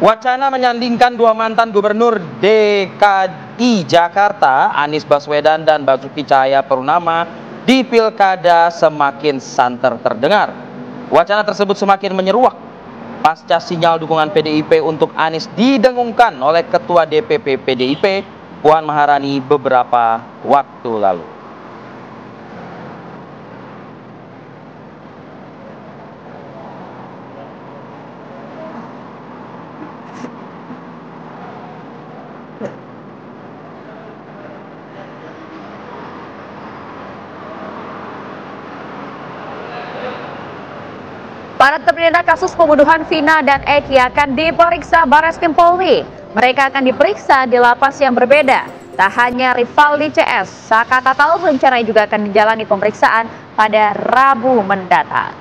Wacana menyandingkan dua mantan gubernur DKI Jakarta, Anies Baswedan dan Basuki Cahayapurnama di Pilkada semakin santer terdengar. Wacana tersebut semakin menyeruak pasca sinyal dukungan PDIP untuk Anies didengungkan oleh Ketua DPP PDIP, Puan Maharani beberapa waktu lalu. Para terpidana kasus pembunuhan Vina dan Eki akan diperiksa Barreskrim Polri. Mereka akan diperiksa di lapas yang berbeda. Tak hanya Rivaldi CS, Saka Tatal rencananya juga akan menjalani pemeriksaan pada Rabu mendatang.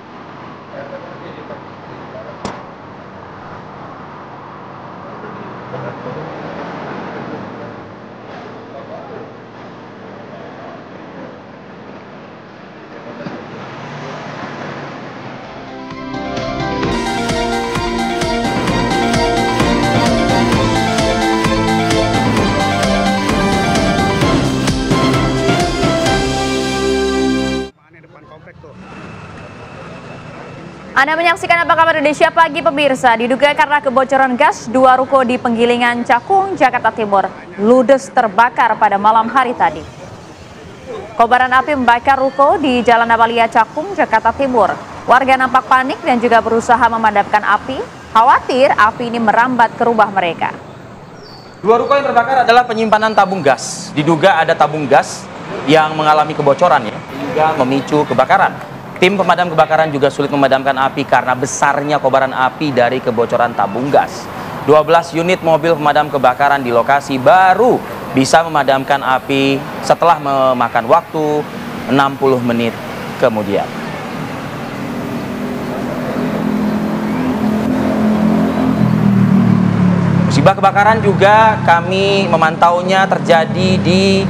Anda menyaksikan Apa Kabar Indonesia Pagi pemirsa. Diduga karena kebocoran gas, dua ruko di Penggilingan Cakung, Jakarta Timur ludes terbakar pada malam hari tadi. Kobaran api membakar ruko di Jalan Abalia Cakung, Jakarta Timur. Warga nampak panik dan juga berusaha memadamkan api. Khawatir api ini merambat ke rumah mereka. Dua ruko yang terbakar adalah penyimpanan tabung gas. Diduga ada tabung gas yang mengalami kebocoran hingga memicu kebakaran. Tim pemadam kebakaran juga sulit memadamkan api karena besarnya kobaran api dari kebocoran tabung gas. 12 unit mobil pemadam kebakaran di lokasi baru bisa memadamkan api setelah memakan waktu 60 menit kemudian. Musibah kebakaran juga kami memantaunya terjadi di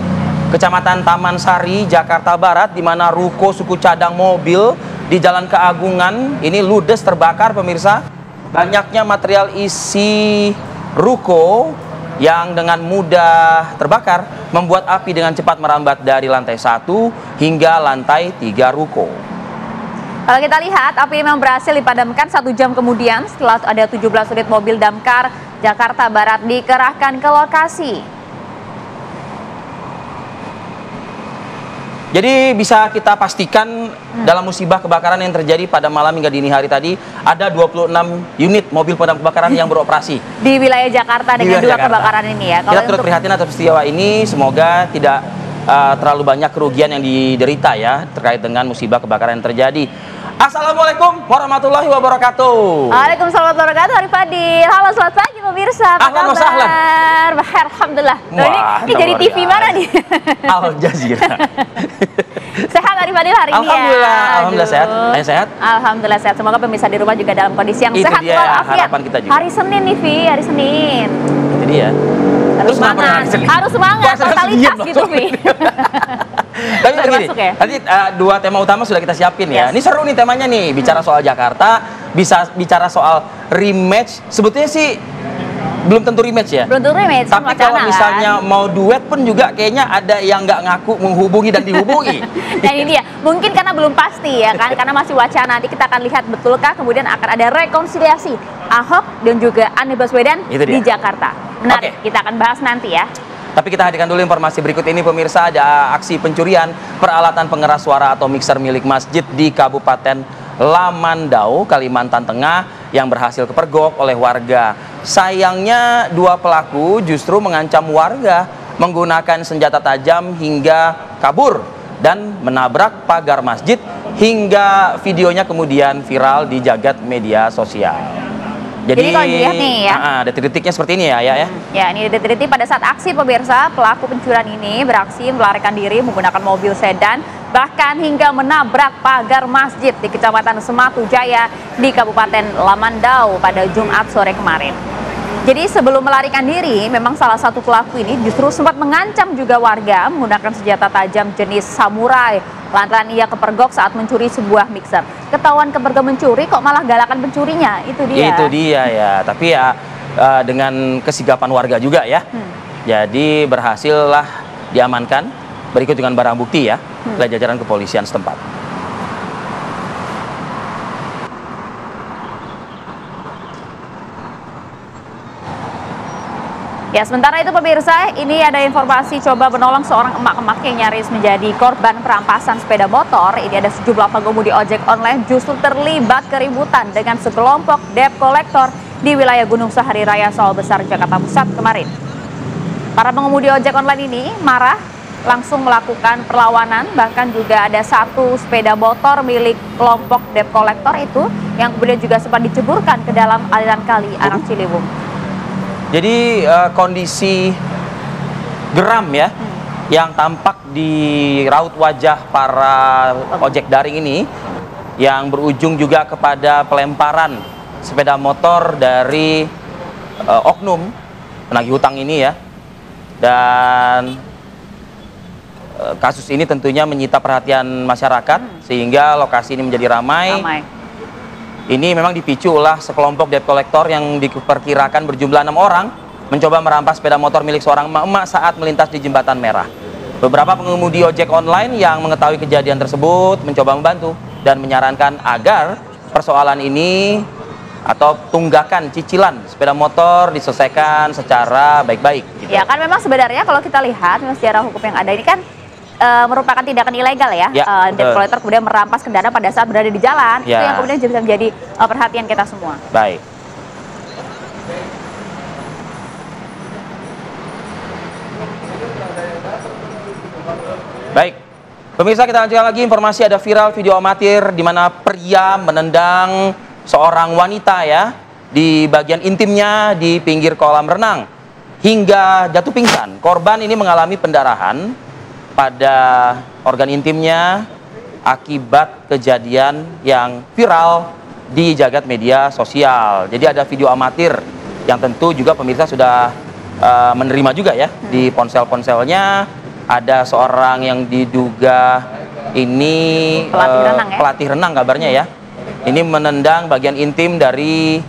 Kecamatan Taman Sari, Jakarta Barat, di mana ruko suku cadang mobil di Jalan Keagungan ini ludes terbakar pemirsa. Banyaknya material isi ruko yang dengan mudah terbakar membuat api dengan cepat merambat dari lantai 1 hingga lantai 3 ruko. Kalau kita lihat, api memang berhasil dipadamkan 1 jam kemudian setelah ada 17 unit mobil damkar Jakarta Barat dikerahkan ke lokasi. Jadi bisa kita pastikan dalam musibah kebakaran yang terjadi pada malam hingga dini hari tadi, ada 26 unit mobil pemadam kebakaran yang beroperasi di wilayah Jakarta dengan dua kebakaran ini ya. Kita turut prihatin atas peristiwa ini, semoga tidak terlalu banyak kerugian yang diderita ya terkait dengan musibah kebakaran yang terjadi. Assalamualaikum warahmatullahi wabarakatuh. Waalaikumsalam warahmatullahi wabarakatuh. Hari Fadil. Halo, selamat pagi pemirsa. Apa kabar? Alhamdulillah. Ini jadi TV mana nih? Al Jazeera. Sehat Hari Fadil hari ini ya? Alhamdulillah sehat. Saya sehat? Alhamdulillah sehat. Semoga pemirsa di rumah juga dalam kondisi yang itu sehat walafiat. Harapan kita juga. Hari Senin nih, Vi. Hari Senin. Itu dia. Harus semangat. Harus semangat. Totalitas gitu, Vi. Tapi begini, ya? tadi dua tema utama sudah kita siapin ya. Ini seru nih temanya nih, bicara soal Jakarta, bisa bicara soal rematch. Sebetulnya sih belum tentu rematch ya. Belum tentu rematch. Tapi kalau misalnya mau duet pun juga kayaknya ada yang nggak ngaku menghubungi dan dihubungi. Dan ini dia, mungkin karena belum pasti ya kan, karena masih wacana. Nanti kita akan lihat betulkah kemudian akan ada rekonsiliasi Ahok dan juga Anies Baswedan di Jakarta. Menarik, kita akan bahas nanti ya. Tapi kita hadirkan dulu informasi berikut ini pemirsa. Ada aksi pencurian peralatan pengeras suara atau mixer milik masjid di Kabupaten Lamandau, Kalimantan Tengah yang berhasil kepergok oleh warga. Sayangnya dua pelaku justru mengancam warga menggunakan senjata tajam hingga kabur dan menabrak pagar masjid hingga videonya kemudian viral di jagat media sosial. Jadi kalau dilihat nih ya, detik-detiknya seperti ini ya, ya. Ya, ini detik-detik pada saat aksi pemirsa, pelaku pencurian ini beraksi melarikan diri menggunakan mobil sedan, bahkan hingga menabrak pagar masjid di Kecamatan Sematu Jaya di Kabupaten Lamandau pada Jumat sore kemarin. Jadi sebelum melarikan diri, memang salah satu pelaku ini justru sempat mengancam juga warga menggunakan senjata tajam jenis samurai. Lantaran ia kepergok saat mencuri sebuah mixer. Ketahuan kepergok mencuri, kok malah galakan pencurinya? Itu dia. Itu dia ya. Tapi ya dengan kesigapan warga juga ya. Jadi berhasillah diamankan, berikut dengan barang bukti ya, oleh jajaran kepolisian setempat. Ya, sementara itu pemirsa, ini ada informasi coba menolong seorang emak-emak yang nyaris menjadi korban perampasan sepeda motor. Ini ada sejumlah pengemudi ojek online justru terlibat keributan dengan sekelompok debt collector di wilayah Gunung Sahari Raya Sawah Besar, Jakarta Pusat kemarin. Para pengemudi ojek online ini marah, langsung melakukan perlawanan, bahkan juga ada satu sepeda motor milik kelompok debt collector itu yang kemudian juga sempat diceburkan ke dalam aliran kali Anak Ciliwung. Jadi kondisi geram ya, yang tampak di raut wajah para ojek daring ini, yang berujung juga kepada pelemparan sepeda motor dari oknum penagih hutang ini ya. Dan kasus ini tentunya menyita perhatian masyarakat, sehingga lokasi ini menjadi ramai. Ini memang dipicu oleh sekelompok debt collector yang diperkirakan berjumlah 6 orang mencoba merampas sepeda motor milik seorang emak-emak saat melintas di Jembatan Merah. Beberapa pengemudi ojek online yang mengetahui kejadian tersebut mencoba membantu dan menyarankan agar persoalan ini atau tunggakan cicilan sepeda motor diselesaikan secara baik-baik. Gitu. Ya kan memang sebenarnya kalau kita lihat sejarah hukum yang ada ini kan merupakan tindakan ilegal ya, debt collector kemudian merampas kendaraan pada saat berada di jalan, itu yang kemudian bisa menjadi perhatian kita semua. Baik. Baik, pemirsa, kita lanjutkan lagi informasi. Ada viral video amatir di mana pria menendang seorang wanita ya di bagian intimnya di pinggir kolam renang hingga jatuh pingsan. Korban ini mengalami pendarahan pada organ intimnya akibat kejadian yang viral di jagat media sosial. Jadi ada video amatir yang tentu juga pemirsa sudah menerima juga ya di ponsel-ponselnya. Ada seorang yang diduga ini pelatih renang kabarnya ya. Ini menendang bagian intim dari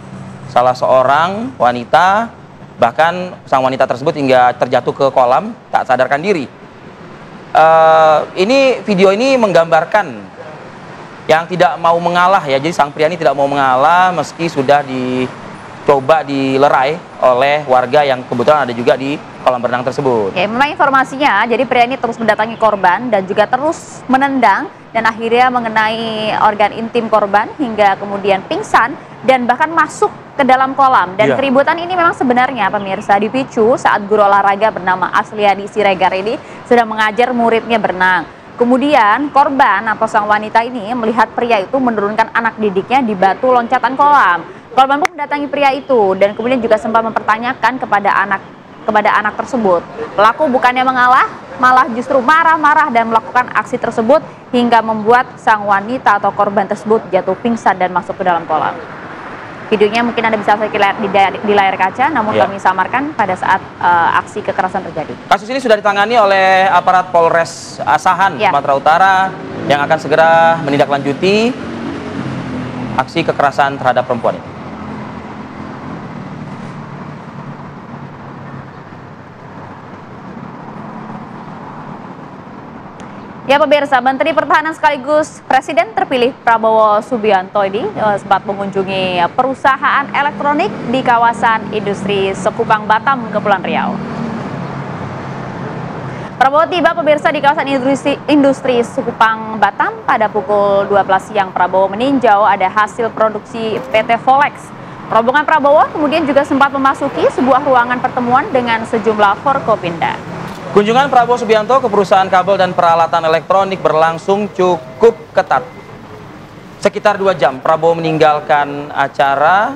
salah seorang wanita, bahkan sang wanita tersebut hingga terjatuh ke kolam tak sadarkan diri. Ini video ini menggambarkan yang tidak mau mengalah ya. Jadi sang pria ini tidak mau mengalah meski sudah dicoba dilerai oleh warga yang kebetulan ada juga di kolam renang tersebut. Ya, memang informasinya, jadi pria ini terus mendatangi korban dan juga terus menendang dan akhirnya mengenai organ intim korban hingga kemudian pingsan dan bahkan masuk ke dalam kolam. Dan keributan ini memang sebenarnya pemirsa dipicu saat guru olahraga bernama Asliani Siregar ini sedang mengajar muridnya berenang. Kemudian korban atau sang wanita ini melihat pria itu menurunkan anak didiknya di batu loncatan kolam. Korban pun mendatangi pria itu dan kemudian juga sempat mempertanyakan kepada anak tersebut. Pelaku bukannya mengalah, malah justru marah-marah dan melakukan aksi tersebut hingga membuat sang wanita atau korban tersebut jatuh pingsan dan masuk ke dalam kolam. Videonya mungkin Anda bisa lihat di layar kaca, namun kami samarkan pada saat aksi kekerasan terjadi. Kasus ini sudah ditangani oleh aparat Polres Asahan, Sumatera Utara, yang akan segera menindaklanjuti aksi kekerasan terhadap perempuan ini. Ya pemirsa, Menteri Pertahanan sekaligus Presiden terpilih Prabowo Subianto ini sempat mengunjungi perusahaan elektronik di kawasan industri Sekupang Batam, Kepulauan Riau. Prabowo tiba pemirsa di kawasan industri Sekupang Batam pada pukul 12 siang. Prabowo meninjau ada hasil produksi PT Volex. Rombongan Prabowo kemudian juga sempat memasuki sebuah ruangan pertemuan dengan sejumlah Forkopimda. Kunjungan Prabowo Subianto ke perusahaan kabel dan peralatan elektronik berlangsung cukup ketat. Sekitar 2 jam Prabowo meninggalkan acara.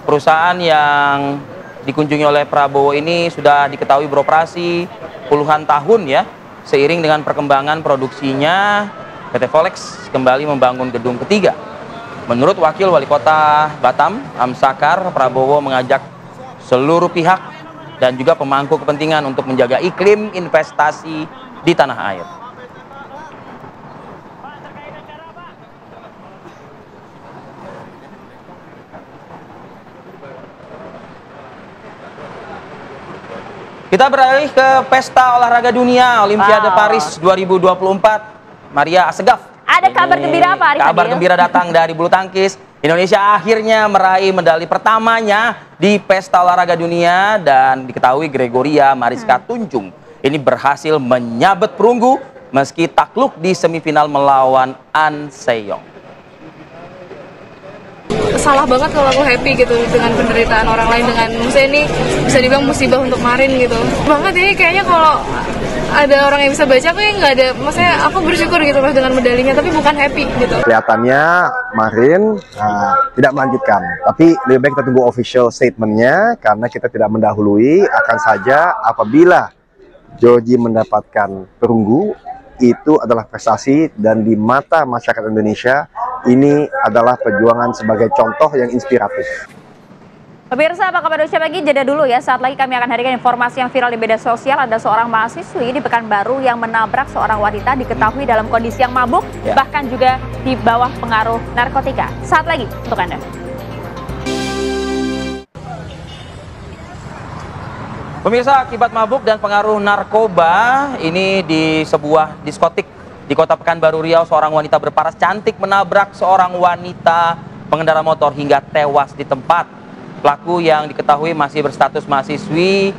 Perusahaan yang dikunjungi oleh Prabowo ini sudah diketahui beroperasi puluhan tahun ya. Seiring dengan perkembangan produksinya, PT Volex kembali membangun gedung ketiga. Menurut Wakil Wali Kota Batam, Amsakar, Prabowo mengajak seluruh pihak dan juga pemangku kepentingan untuk menjaga iklim investasi di tanah air. Kita beralih ke pesta olahraga dunia Olimpiade Paris 2024. Maria Assegaf. Ada kabar gembira apa, Arif? Kabar gembira datang dari bulu tangkis. Indonesia akhirnya meraih medali pertamanya di pesta olahraga dunia, dan diketahui Gregoria Mariska Tunjung ini berhasil menyabet perunggu meski takluk di semifinal melawan An Seyong. Salah banget kalau aku happy gitu dengan penderitaan orang lain, dengan misalnya ini bisa dibilang musibah untuk Marin gitu banget ini. Kayaknya kalau ada orang yang bisa baca, aku yang nggak ada, maksudnya aku bersyukur gitu mas dengan medalinya, tapi bukan happy gitu. Kelihatannya Marin tidak melanjutkan, tapi lebih baik kita tunggu official statementnya karena kita tidak mendahului. Akan saja apabila Georgie mendapatkan perunggu, itu adalah prestasi, dan di mata masyarakat Indonesia ini adalah perjuangan sebagai contoh yang inspiratif. Pemirsa, apa kabar Indonesia Pagi? Jeda dulu ya, saat lagi kami akan hadirkan informasi yang viral di media sosial. Ada seorang mahasiswi di Pekanbaru yang menabrak seorang wanita, diketahui dalam kondisi yang mabuk, bahkan juga di bawah pengaruh narkotika. Saat lagi untuk Anda. Pemirsa, akibat mabuk dan pengaruh narkoba, ini di sebuah diskotik di Kota Pekanbaru Riau, seorang wanita berparas cantik menabrak seorang wanita pengendara motor hingga tewas di tempat. Pelaku yang diketahui masih berstatus mahasiswi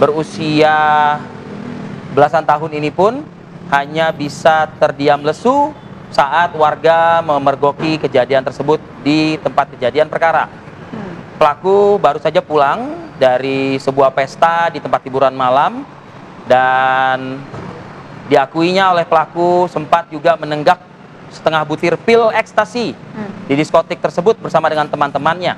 berusia belasan tahun ini pun hanya bisa terdiam lesu saat warga memergoki kejadian tersebut di tempat kejadian perkara. Pelaku baru saja pulang dari sebuah pesta di tempat hiburan malam, dan diakuinya oleh pelaku sempat juga menenggak setengah butir pil ekstasi di diskotik tersebut bersama dengan teman-temannya.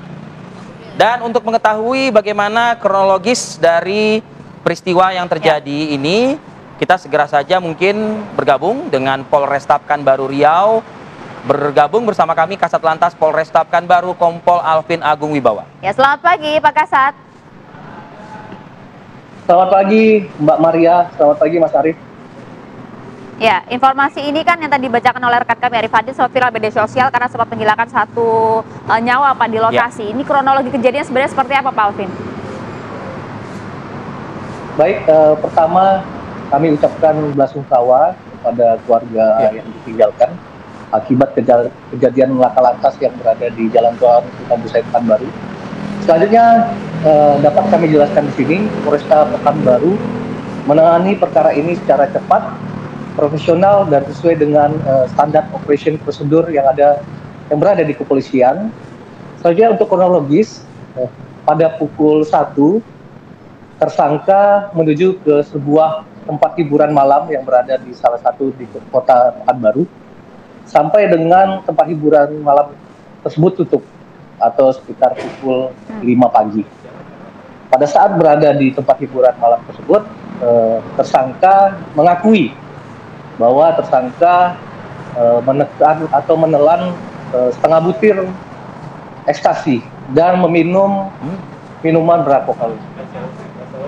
Dan untuk mengetahui bagaimana kronologis dari peristiwa yang terjadi ini, kita segera saja mungkin bergabung dengan Polresta Pekanbaru Riau. Bergabung bersama kami Kasat Lantas Polresta Pekanbaru Kompol Alvin Agung Wibawa. Ya, selamat pagi Pak Kasat. Selamat pagi Mbak Maria, selamat pagi Mas Arif. Ya, informasi ini kan yang tadi dibacakan oleh rekan kami Arif Hadi sempat viral media sosial karena sempat menghilangkan satu nyawa Pak di lokasi. Ini kronologi kejadian sebenarnya seperti apa Pak Alvin? Baik, pertama kami ucapkan belasungkawa kepada keluarga yang ditinggalkan akibat kejadian laka lantas yang berada di Jalan Tol Sultan Busai Pekanbaru. Selanjutnya dapat kami jelaskan di sini, Polresta Pekanbaru menangani perkara ini secara cepat, profesional, dan sesuai dengan standar operation prosedur yang berada di kepolisian. Selanjutnya untuk kronologis, pada pukul 1 tersangka menuju ke sebuah tempat hiburan malam yang berada di salah satu di kota Pekanbaru. Sampai dengan tempat hiburan malam tersebut tutup atau sekitar pukul 5 pagi. Pada saat berada di tempat hiburan malam tersebut, tersangka mengakui bahwa tersangka menekan atau menelan setengah butir ekstasi dan meminum minuman beralkohol.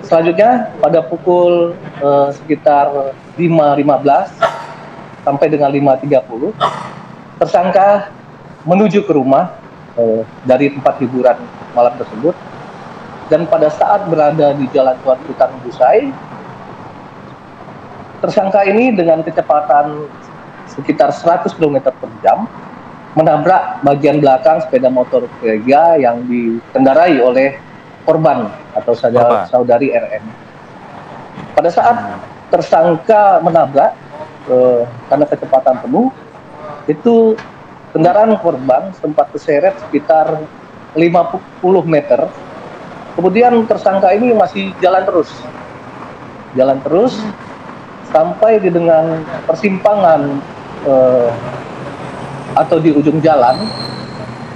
Selanjutnya pada pukul sekitar 5.15 sampai dengan 5.30, tersangka menuju ke rumah dari tempat hiburan malam tersebut, dan pada saat berada di Jalan Tuan Sultan Busai, tersangka ini dengan kecepatan sekitar 100 km per jam menabrak bagian belakang sepeda motor Vega yang dikendarai oleh korban atau saudari RN. Pada saat tersangka menabrak karena kecepatan penuh, itu kendaraan korban sempat terseret sekitar 50 meter. Kemudian tersangka ini masih jalan terus sampai dengan persimpangan atau di ujung jalan,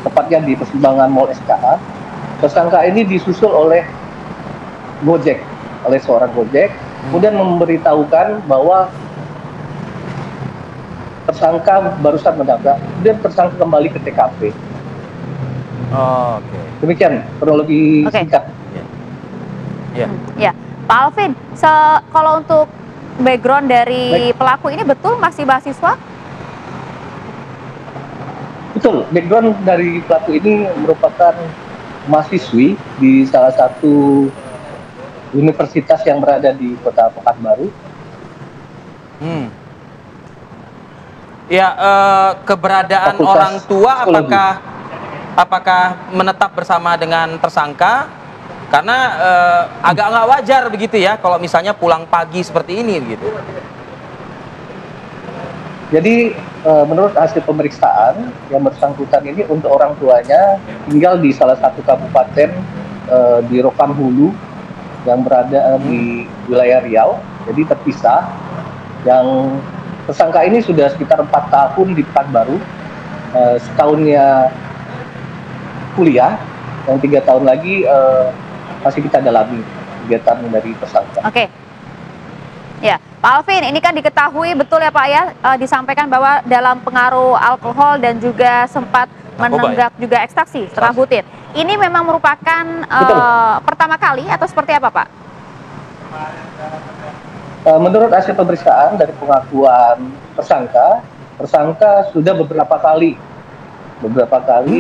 tepatnya di persimpangan Mall SKA. Tersangka ini disusul oleh seorang Gojek, kemudian memberitahukan bahwa tersangka barusan menabrak, kemudian tersangka kembali ke TKP. Oke. Demikian kronologi singkat. Ya, Pak Alvin, kalau untuk background dari pelaku ini betul masih mahasiswa? Betul, background dari pelaku ini merupakan mahasiswi di salah satu universitas yang berada di Kota Pekanbaru. Ya, keberadaan Fakultas orang tua Psikologi. apakah menetap bersama dengan tersangka? Karena agak nggak wajar begitu ya kalau misalnya pulang pagi seperti ini gitu. Jadi menurut hasil pemeriksaan yang bersangkutan ini untuk orang tuanya tinggal di salah satu kabupaten di Rokan Hulu yang berada di wilayah Riau, jadi terpisah. Yang tersangka ini sudah sekitar 4 tahun di Pekanbaru, setahunnya kuliah, yang 3 tahun lagi masih kita dalami kegiatan dari tersangka. Oke. Ya, Pak Alvin, ini kan diketahui betul ya Pak ya, disampaikan bahwa dalam pengaruh alkohol dan juga sempat menenggak juga ekstraksi setengah butir. Ini memang merupakan pertama kali atau seperti apa Pak? Menurut hasil pemeriksaan dari pengakuan tersangka sudah beberapa kali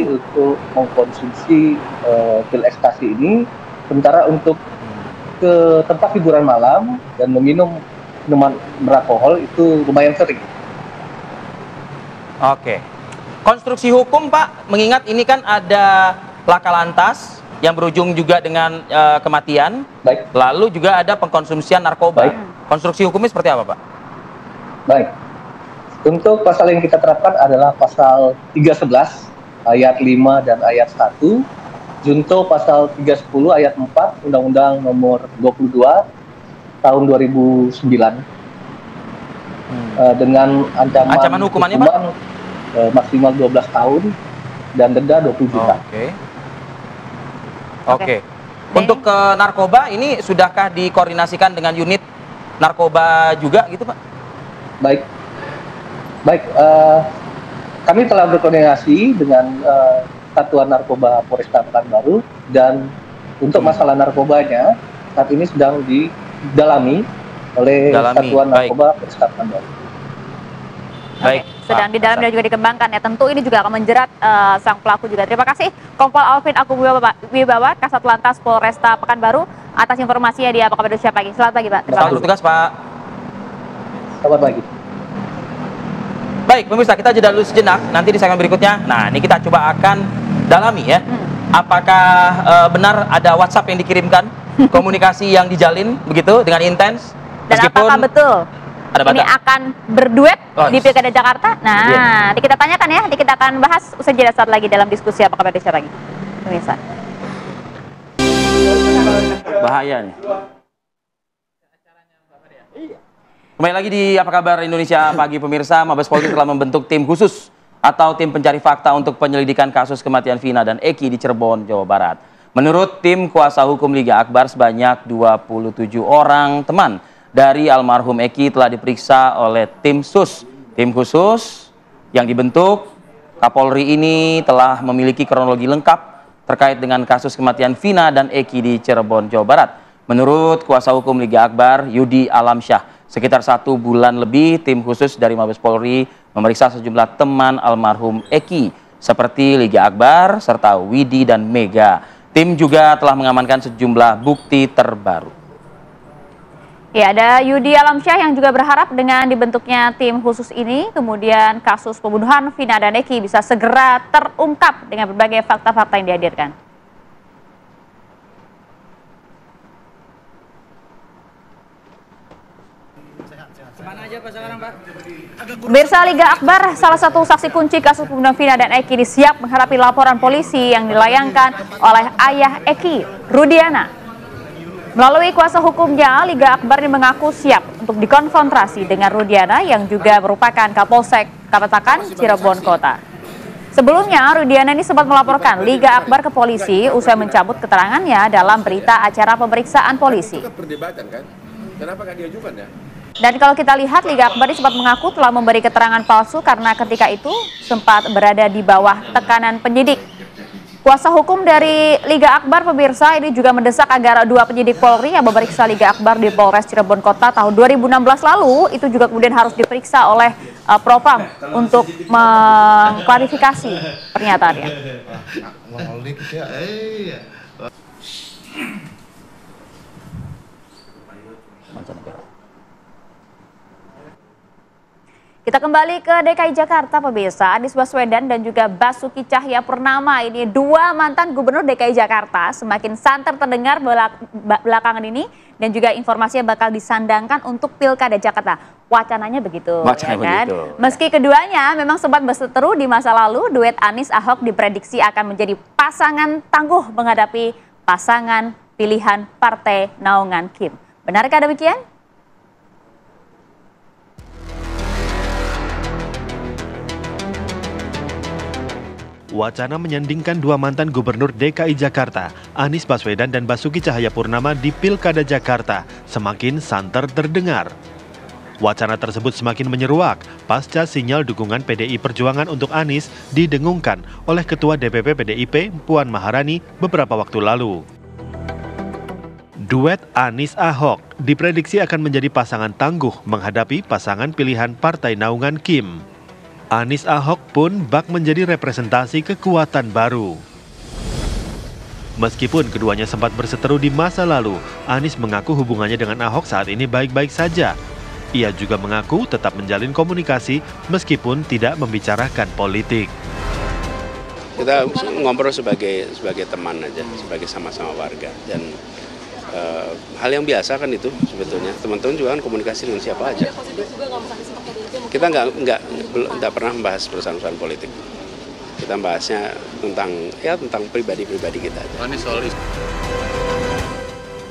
untuk mengkonsumsi pil ekstasi ini, sementara untuk ke tempat hiburan malam dan meminum minuman beralkohol itu lumayan sering. Oke. Konstruksi hukum Pak, mengingat ini kan ada laka lantas yang berujung juga dengan kematian, Baik. lalu juga ada pengkonsumsian narkoba. Baik. Konstruksi hukumnya seperti apa Pak? Baik. Untuk pasal yang kita terapkan adalah pasal 311 ayat 5 dan ayat 1, junto pasal 310 ayat 4 Undang-Undang Nomor 22 tahun 2009 dengan Ancaman hukumannya, Pak? Maksimal 12 tahun dan denda 20 juta. Oke. Untuk ke narkoba ini sudahkah dikoordinasikan dengan unit narkoba juga gitu Pak? Baik, kami telah berkoordinasi dengan Satuan Narkoba Polresta Pekanbaru, dan untuk masalah narkobanya saat ini sedang didalami oleh Satuan Narkoba Polresta Pekanbaru. Baik. Sedang di dalam dan juga dikembangkan ya. Tentu ini juga akan menjerat sang pelaku juga. Terima kasih Kompol Alvin Akuwibawa, Kasat Lantas Polresta Pekanbaru atas informasinya di Apa Kabar Indonesia Pagi. Selamat pagi Pak. Selamat bertugas Pak. Selamat pagi. Baik pemirsa, kita jeda dulu sejenak. Nanti di segmen berikutnya, nah ini kita coba akan dalami ya. Apakah benar ada WhatsApp yang dikirimkan, komunikasi yang dijalin begitu dengan intens? Dan apakah betul ini akan berduet di Pilkada Jakarta? Nah, nanti kita tanyakan ya, nanti kita akan bahas usai jeda saat lagi dalam diskusi Apa Kabar Indonesia Pagi. Pemirsa. Bahaya nih. Kembali lagi di Apa Kabar Indonesia Pagi pemirsa. Mabes Polri telah membentuk tim khusus atau tim pencari fakta untuk penyelidikan kasus kematian Vina dan Eki di Cirebon, Jawa Barat. Menurut tim kuasa hukum Liga Akbar, sebanyak 27 orang teman dari almarhum Eki telah diperiksa oleh tim sus. Tim khusus yang dibentuk Kapolri ini telah memiliki kronologi lengkap terkait dengan kasus kematian Vina dan Eki di Cirebon, Jawa Barat. Menurut kuasa hukum Liga Akbar, Yudi Alamsyah, sekitar 1 bulan lebih tim khusus dari Mabes Polri memeriksa sejumlah teman almarhum Eki seperti Liga Akbar serta Widi dan Mega. Tim juga telah mengamankan sejumlah bukti terbaru. Ya, ada Yudi Alamsyah yang juga berharap dengan dibentuknya tim khusus ini, kemudian kasus pembunuhan Vina dan Eki bisa segera terungkap dengan berbagai fakta-fakta yang dihadirkan. Pemirsa, Liga Akbar, salah satu saksi kunci kasus pembunuhan Vina dan Eki, siap menghadapi laporan polisi yang dilayangkan oleh ayah Eki, Rudiana. Melalui kuasa hukumnya, Liga Akbar ini mengaku siap untuk dikonfrontasi dengan Rudiana yang juga merupakan Kapolsek Kapetakan Cirebon Kota. Sebelumnya, Rudiana ini sempat melaporkan Liga Akbar ke polisi usai mencabut keterangannya dalam berita acara pemeriksaan polisi. Kenapa nggak diajukan ya? Dan kalau kita lihat, Liga Akbar sempat mengaku telah memberi keterangan palsu karena ketika itu sempat berada di bawah tekanan penyidik. Kuasa hukum dari Liga Akbar, pemirsa, ini juga mendesak agar 2 penyidik Polri yang memeriksa Liga Akbar di Polres Cirebon Kota tahun 2016 lalu itu juga kemudian harus diperiksa oleh Propam untuk mengklarifikasi pernyataannya. Kita kembali ke DKI Jakarta, pemirsa. Anies Baswedan dan juga Basuki Cahayapurnama, ini dua mantan gubernur DKI Jakarta, semakin santer terdengar belakangan ini, dan juga informasinya bakal disandangkan untuk Pilkada Jakarta. Wacananya begitu, Wacananya ya kan? begitu. Meski keduanya memang sempat berseteru di masa lalu, duet Anies Ahok diprediksi akan menjadi pasangan tangguh menghadapi pasangan pilihan Partai Naungan Kim. Benarkah demikian? Wacana menyandingkan dua mantan gubernur DKI Jakarta, Anies Baswedan dan Basuki Cahayapurnama di Pilkada Jakarta semakin santer terdengar. Wacana tersebut semakin menyeruak pasca sinyal dukungan PDI Perjuangan untuk Anies didengungkan oleh Ketua DPP PDIP Puan Maharani beberapa waktu lalu. Duet Anies Ahok diprediksi akan menjadi pasangan tangguh menghadapi pasangan pilihan Partai Naungan Kim. Anies Ahok pun bak menjadi representasi kekuatan baru. Meskipun keduanya sempat berseteru di masa lalu, Anies mengaku hubungannya dengan Ahok saat ini baik-baik saja. Ia juga mengaku tetap menjalin komunikasi meskipun tidak membicarakan politik. Kita ngobrol sebagai teman aja, sebagai sama-sama warga, dan hal yang biasa kan itu sebetulnya. Teman-teman juga kan komunikasi dengan siapa aja. Kita nggak pernah membahas perusahaan politik. Kita bahasnya tentang pribadi-pribadi kita aja.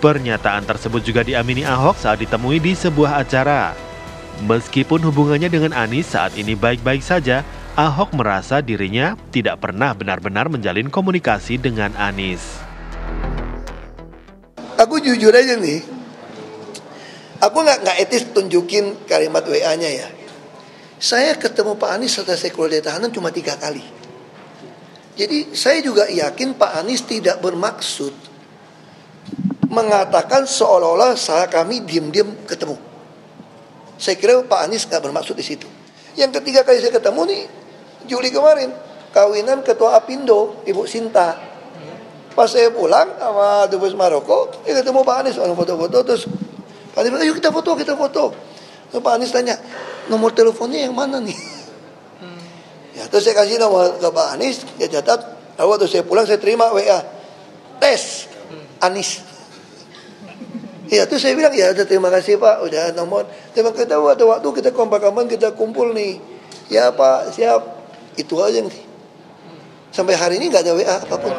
Pernyataan tersebut juga diamini Ahok saat ditemui di sebuah acara. Meskipun hubungannya dengan Anies saat ini baik-baik saja, Ahok merasa dirinya tidak pernah benar-benar menjalin komunikasi dengan Anies. Aku jujur aja nih, aku nggak etis tunjukin kalimat WA-nya ya. Saya ketemu Pak Anies setelah saya keluar dari tahanan cuma 3 kali. Jadi saya juga yakin Pak Anies tidak bermaksud mengatakan seolah-olah kami diam-diam ketemu. Saya kira Pak Anies nggak bermaksud di situ. Yang ketiga kali saya ketemu nih, Juli kemarin, kawinan Ketua Apindo, Ibu Sinta. Pas saya pulang sama Dubes Maroko, ketemu Pak Anies, foto-foto, terus Pak Anies bilang, ayo kita foto. Terus Pak Anies tanya, nomor teleponnya yang mana nih? Ya, terus saya kasih nomor ke Pak Anies, dia catat. Lalu waktu saya pulang saya terima WA, tes Anies. Ya, terus saya bilang, ya terima kasih Pak, udah nomor. Terima kasih, waktu kita kompak-kompak, kita kumpul nih. Ya Pak, siap. Itu aja nih. Sampai hari ini nggak ada WA apapun.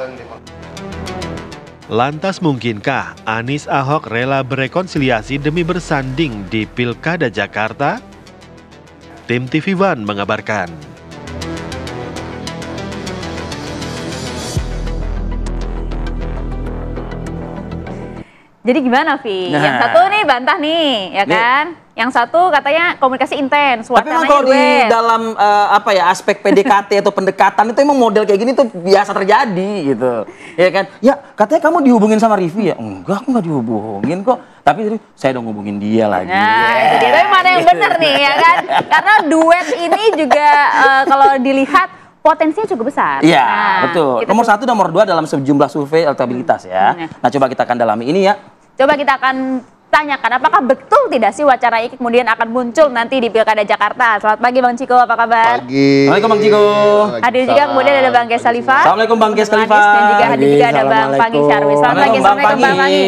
Lantas mungkinkah Anies Ahok rela berekonsiliasi demi bersanding di Pilkada Jakarta? Tim TV One mengabarkan. Jadi gimana, Vi? Yang satu nih bantah nih, ya kan? Yang satu katanya komunikasi intens, tapi memang kalau di dalam aspek PDKT atau pendekatan itu emang model kayak gini tuh biasa terjadi gitu. Ya kan? Ya, katanya kamu dihubungin sama Rivi ya? Enggak, aku nggak dihubungin kok. Tapi saya dong hubungin dia lagi. Nah, itu dia. Tapi mana yang benar nih, ya kan? Karena duet ini juga kalau dilihat potensinya cukup besar. Iya, betul. Nomor 1 dan nomor 2 dalam sejumlah survei elektabilitas ya. Nah, coba kita akan dalami ini ya. Coba kita akan tanyakan apakah betul tidak sih wacana ini kemudian akan muncul nanti di Pilkada Jakarta. Selamat pagi Bang Ciko, apa kabar? Pagi. Assalamualkum Bang Ciko. Hadir juga kemudian ada Bang Ges Khalifa. Assalamualaikum Bang Ges Khalifa. Dan juga hadir juga ada Bang Pangi Syarwi. Selamat pagi, Assalamualaikum Bang Pangi.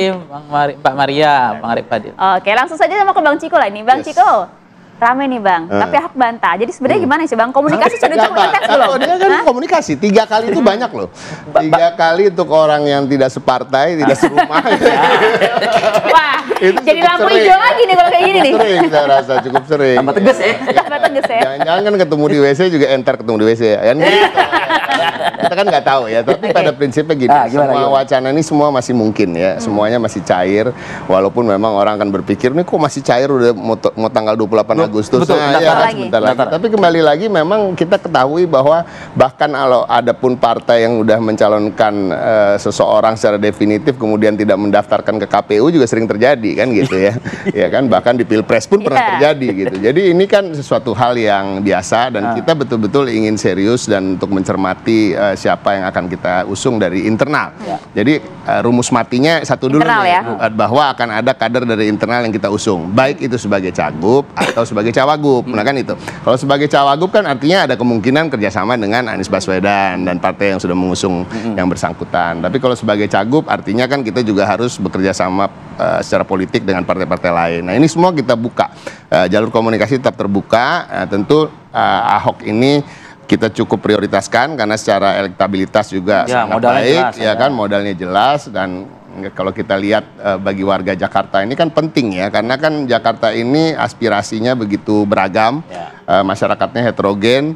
Pak Maria, Bang Arif Fadil. Oke, langsung saja sama ke Bang Ciko lah ini. Bang Ciko, rame nih Bang, tapi Ahok bantah. Jadi sebenarnya gimana sih Bang? Komunikasi sudah cukup intens belum? Dia kan komunikasi, 3 kali itu banyak loh. 3 kali untuk orang yang tidak separtai, tidak serumah. Wah, jadi lampu hijau lagi nih kalau kayak gini nih. Sering saya rasa, cukup sering. Tambah tegas ya. Tambah tegas ya. Jangan-jangan kan ketemu di WC juga enter ketemu di WC ya. Kan gitu. Kita kan nggak tahu ya, tapi pada prinsipnya gini, semua wacana ini semua masih mungkin ya, semuanya masih cair, walaupun memang orang akan berpikir, nih kok masih cair udah mau tanggal 28 Agustus, sebentar lagi. Tapi kembali lagi memang kita ketahui bahwa bahkan kalau ada pun partai yang udah mencalonkan seseorang secara definitif kemudian tidak mendaftarkan ke KPU juga sering terjadi kan gitu ya, ya kan bahkan di Pilpres pun pernah terjadi gitu. Jadi ini kan sesuatu hal yang biasa dan kita betul-betul ingin serius dan untuk mencermati siapa yang akan kita usung dari internal. Jadi rumus matinya satu dulu internal, nih, bahwa akan ada kader dari internal yang kita usung, baik itu sebagai cagup atau sebagai cawagup. Nah kan itu. Kalau sebagai cawagup kan artinya ada kemungkinan kerjasama dengan Anies Baswedan dan partai yang sudah mengusung yang bersangkutan. Tapi kalau sebagai cagup artinya kan kita juga harus bekerja sama secara politik dengan partai-partai lain. Nah ini semua kita buka, jalur komunikasi tetap terbuka. Tentu Ahok ini kita cukup prioritaskan karena secara elektabilitas juga sangat baik, jelas, ya kan, modalnya jelas. Dan kalau kita lihat bagi warga Jakarta ini kan penting ya, karena kan Jakarta ini aspirasinya begitu beragam, masyarakatnya heterogen,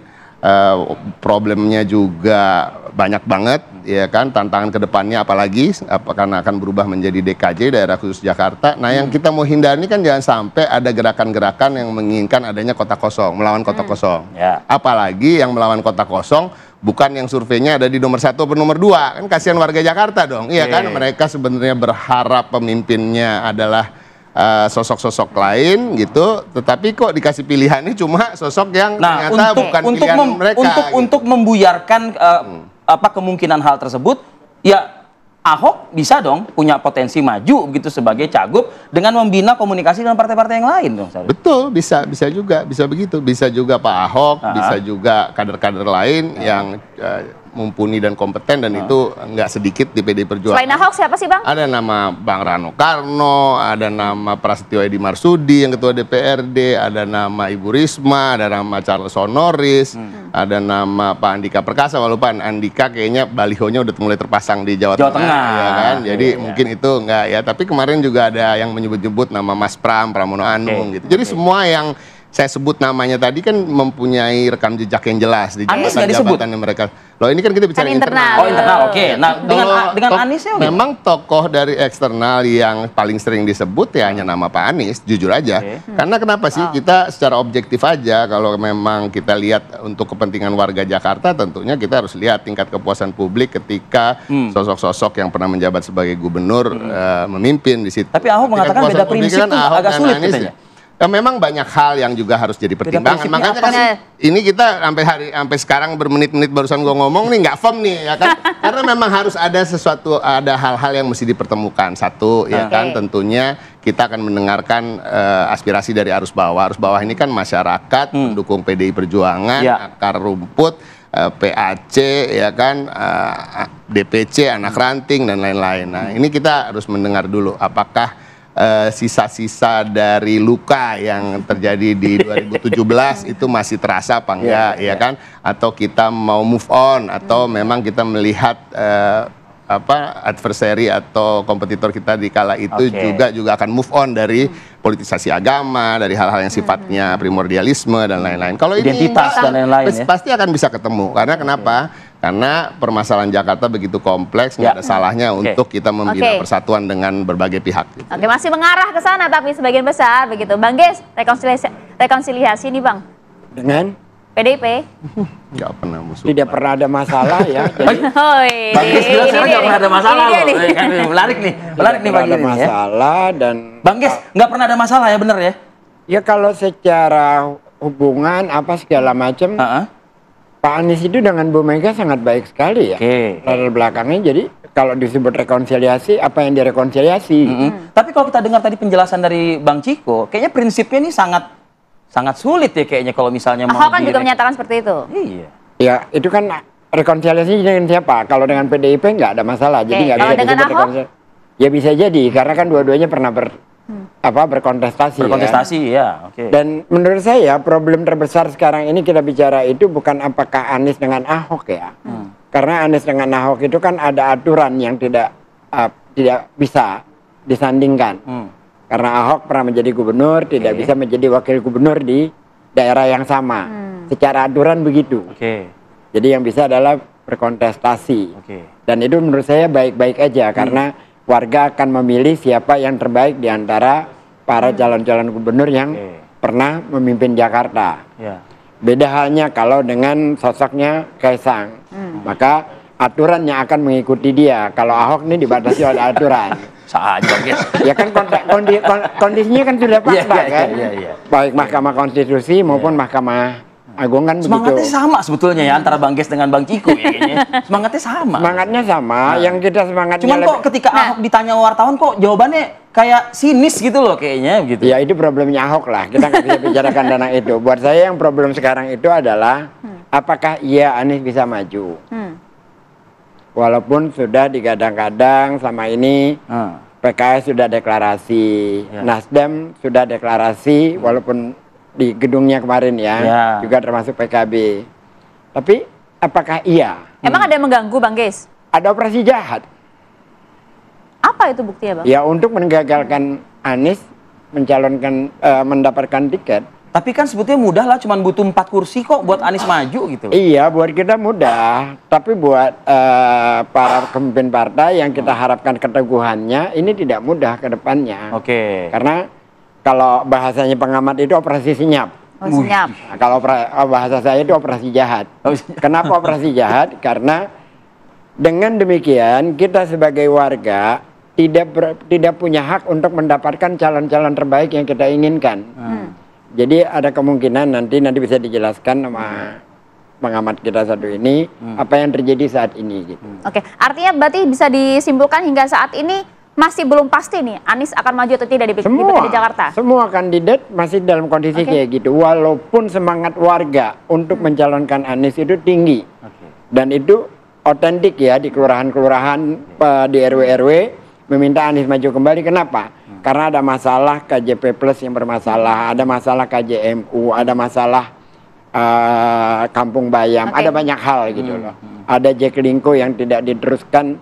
problemnya juga banyak banget, ya kan, tantangan kedepannya apalagi karena akan berubah menjadi DKJ, daerah khusus Jakarta. Nah yang kita mau hindari kan jangan sampai ada gerakan-gerakan yang menginginkan adanya kota kosong, melawan kota kosong. Apalagi yang melawan kota kosong bukan yang surveinya ada di nomor 1 atau nomor 2, kan kasihan warga Jakarta dong. Iya kan, mereka sebenarnya berharap pemimpinnya adalah sosok-sosok lain gitu, tetapi kok dikasih pilihannya cuma sosok yang ternyata bukan pilihan mereka. Untuk membuyarkan kemungkinan hal tersebut, ya Ahok bisa dong punya potensi maju begitu sebagai cagup dengan membina komunikasi dengan partai-partai yang lain dong. Betul, bisa juga, bisa begitu, bisa juga Pak Ahok, bisa juga kader-kader lain yang mumpuni dan kompeten, dan itu nggak sedikit di PDI Perjuangan. Selain Ahok siapa sih Bang? Ada nama Bang Rano Karno, ada nama Prasetyo Edi Marsudi yang ketua DPRD, ada nama Ibu Risma, ada nama Charles Honoris, ada nama Pak Andika Perkasa, walaupun Andika kayaknya balihonya udah mulai terpasang di Jawa Tengah, ya kan? Jadi mungkin itu nggak ya, tapi kemarin juga ada yang menyebut-nyebut nama Mas Pramono Anung gitu. Jadi semua yang saya sebut namanya tadi kan mempunyai rekam jejak yang jelas di jabatan mereka. Loh ini kan kita bicara internal. Oh internal, oke. Nah dengan Aniesnya memang tokoh dari eksternal yang paling sering disebut ya hanya nama Pak Anies, jujur aja. Karena kenapa sih kita secara objektif aja, kalau memang kita lihat untuk kepentingan warga Jakarta, tentunya kita harus lihat tingkat kepuasan publik ketika sosok-sosok yang pernah menjabat sebagai gubernur memimpin di situ. Tapi Ahok mengatakan beda prinsip itu agak sulit katanya. Ya, memang banyak hal yang juga harus jadi pertimbangan. Makanya kan ini kita sampai sekarang bermenit-menit barusan gue ngomong nih nggak firm nih ya kan. Karena memang harus ada sesuatu, ada hal-hal yang mesti dipertemukan. Satu ya kan, tentunya kita akan mendengarkan aspirasi dari arus bawah. Arus bawah ini kan masyarakat pendukung PDI Perjuangan, akar rumput, PAC ya kan, DPC, anak ranting dan lain-lain. Nah ini kita harus mendengar dulu apakah sisa-sisa dari luka yang terjadi di 2017 itu masih terasa apa enggak, ya kan? Atau kita mau move on, atau memang kita melihat adversary atau kompetitor kita di kala itu juga akan move on dari politisasi agama, dari hal-hal yang sifatnya primordialisme dan lain-lain. Kalau identitas dan lain-lain pasti akan bisa ketemu. Karena kenapa? Karena permasalahan Jakarta begitu kompleks, nggak ada salahnya untuk kita membina persatuan dengan berbagai pihak. Gitu. Oke, masih mengarah ke sana tapi sebagian besar begitu. Bang Ges, rekonsiliasi nih Bang. Dengan? PDIP. Nggak pernah musuh. Tidak pernah ada masalah ya. Jadi, Bang Ges bilang sekarang nggak pernah ada masalah loh. Menarik nih Bang Ges ada masalah dan Bang Ges nggak pernah ada masalah ya, bener ya? Ya kalau secara hubungan apa segala macam. Pak Anies itu dengan Bu Mega sangat baik sekali ya. Latar belakangnya, jadi kalau disebut rekonsiliasi, apa yang direkonsiliasi? Tapi kalau kita dengar tadi penjelasan dari Bang Ciko, kayaknya prinsipnya ini sangat sulit ya kayaknya kalau misalnya mau. Ahok kan juga menyatakan seperti itu. Iya. Ya itu kan rekonsiliasi dengan siapa? Kalau dengan PDIP nggak ada masalah, jadi nggak bisa disebut rekonsiliasi. Ya bisa jadi, karena kan dua-duanya pernah berkontestasi. Ya. Dan menurut saya problem terbesar sekarang ini kita bicara itu bukan apakah Anies dengan Ahok ya. Karena Anies dengan Ahok itu kan ada aturan yang tidak bisa disandingkan. Karena Ahok pernah menjadi gubernur, tidak bisa menjadi wakil gubernur di daerah yang sama. Secara aturan begitu. Jadi yang bisa adalah berkontestasi. Dan itu menurut saya baik-baik aja karena warga akan memilih siapa yang terbaik di antara para calon-calon gubernur yang pernah memimpin Jakarta. Beda halnya kalau dengan sosoknya Kaisang. Maka aturan yang akan mengikuti dia. Kalau Ahok ini dibatasi oleh aturan. Saja, guys. Ya kan kondisinya kan sudah fakta kan. Baik Mahkamah Konstitusi maupun Mahkamah Agung kan Semangatnya begitu. sama sebetulnya ya antara Bang Ges dengan Bang Ciko ya kayaknya. Semangatnya sama. Semangatnya sama, yang kita semangatnya Cuman kok ketika Ahok ditanya wartawan kok jawabannya kayak sinis gitu loh kayaknya gitu. Ya itu problemnya Ahok lah, kita nggak bisa bicarakan tentang itu. Buat saya yang problem sekarang itu adalah apakah iya Anies bisa maju. Walaupun sudah digadang-gadang sama ini PKS sudah deklarasi, Nasdem sudah deklarasi walaupun di gedungnya kemarin ya, juga termasuk PKB. Tapi apakah iya? Emang ada yang mengganggu Bang Ges? Ada operasi jahat. Apa itu buktinya Bang? Ya untuk menggagalkan Anies mencalonkan mendapatkan tiket. Tapi kan sebetulnya mudah lah, cuman butuh 4 kursi kok buat Anies maju gitu. Iya, buat kita mudah. Tapi buat para pemimpin partai yang kita harapkan keteguhannya, ini tidak mudah ke depannya. Oke. Karena kalau bahasanya pengamat itu operasi senyap. Oh, senyap. Nah, kalau bahasa saya itu operasi jahat. Kenapa operasi jahat? Karena dengan demikian kita sebagai warga tidak punya hak untuk mendapatkan calon-calon terbaik yang kita inginkan. Jadi ada kemungkinan nanti bisa dijelaskan sama pengamat kita satu ini apa yang terjadi saat ini gitu. Oke, artinya berarti bisa disimpulkan hingga saat ini masih belum pasti nih Anies akan maju atau tidak di Pilkada Jakarta. Semua kandidat masih dalam kondisi kayak gitu. Walaupun semangat warga untuk mencalonkan Anies itu tinggi. Dan itu otentik ya di kelurahan-kelurahan, di RW-RW meminta Anies maju kembali. Kenapa? Karena ada masalah KJP Plus yang bermasalah, ada masalah KJMU, ada masalah Kampung Bayam, ada banyak hal gitu loh. Ada Jaklingko yang tidak diteruskan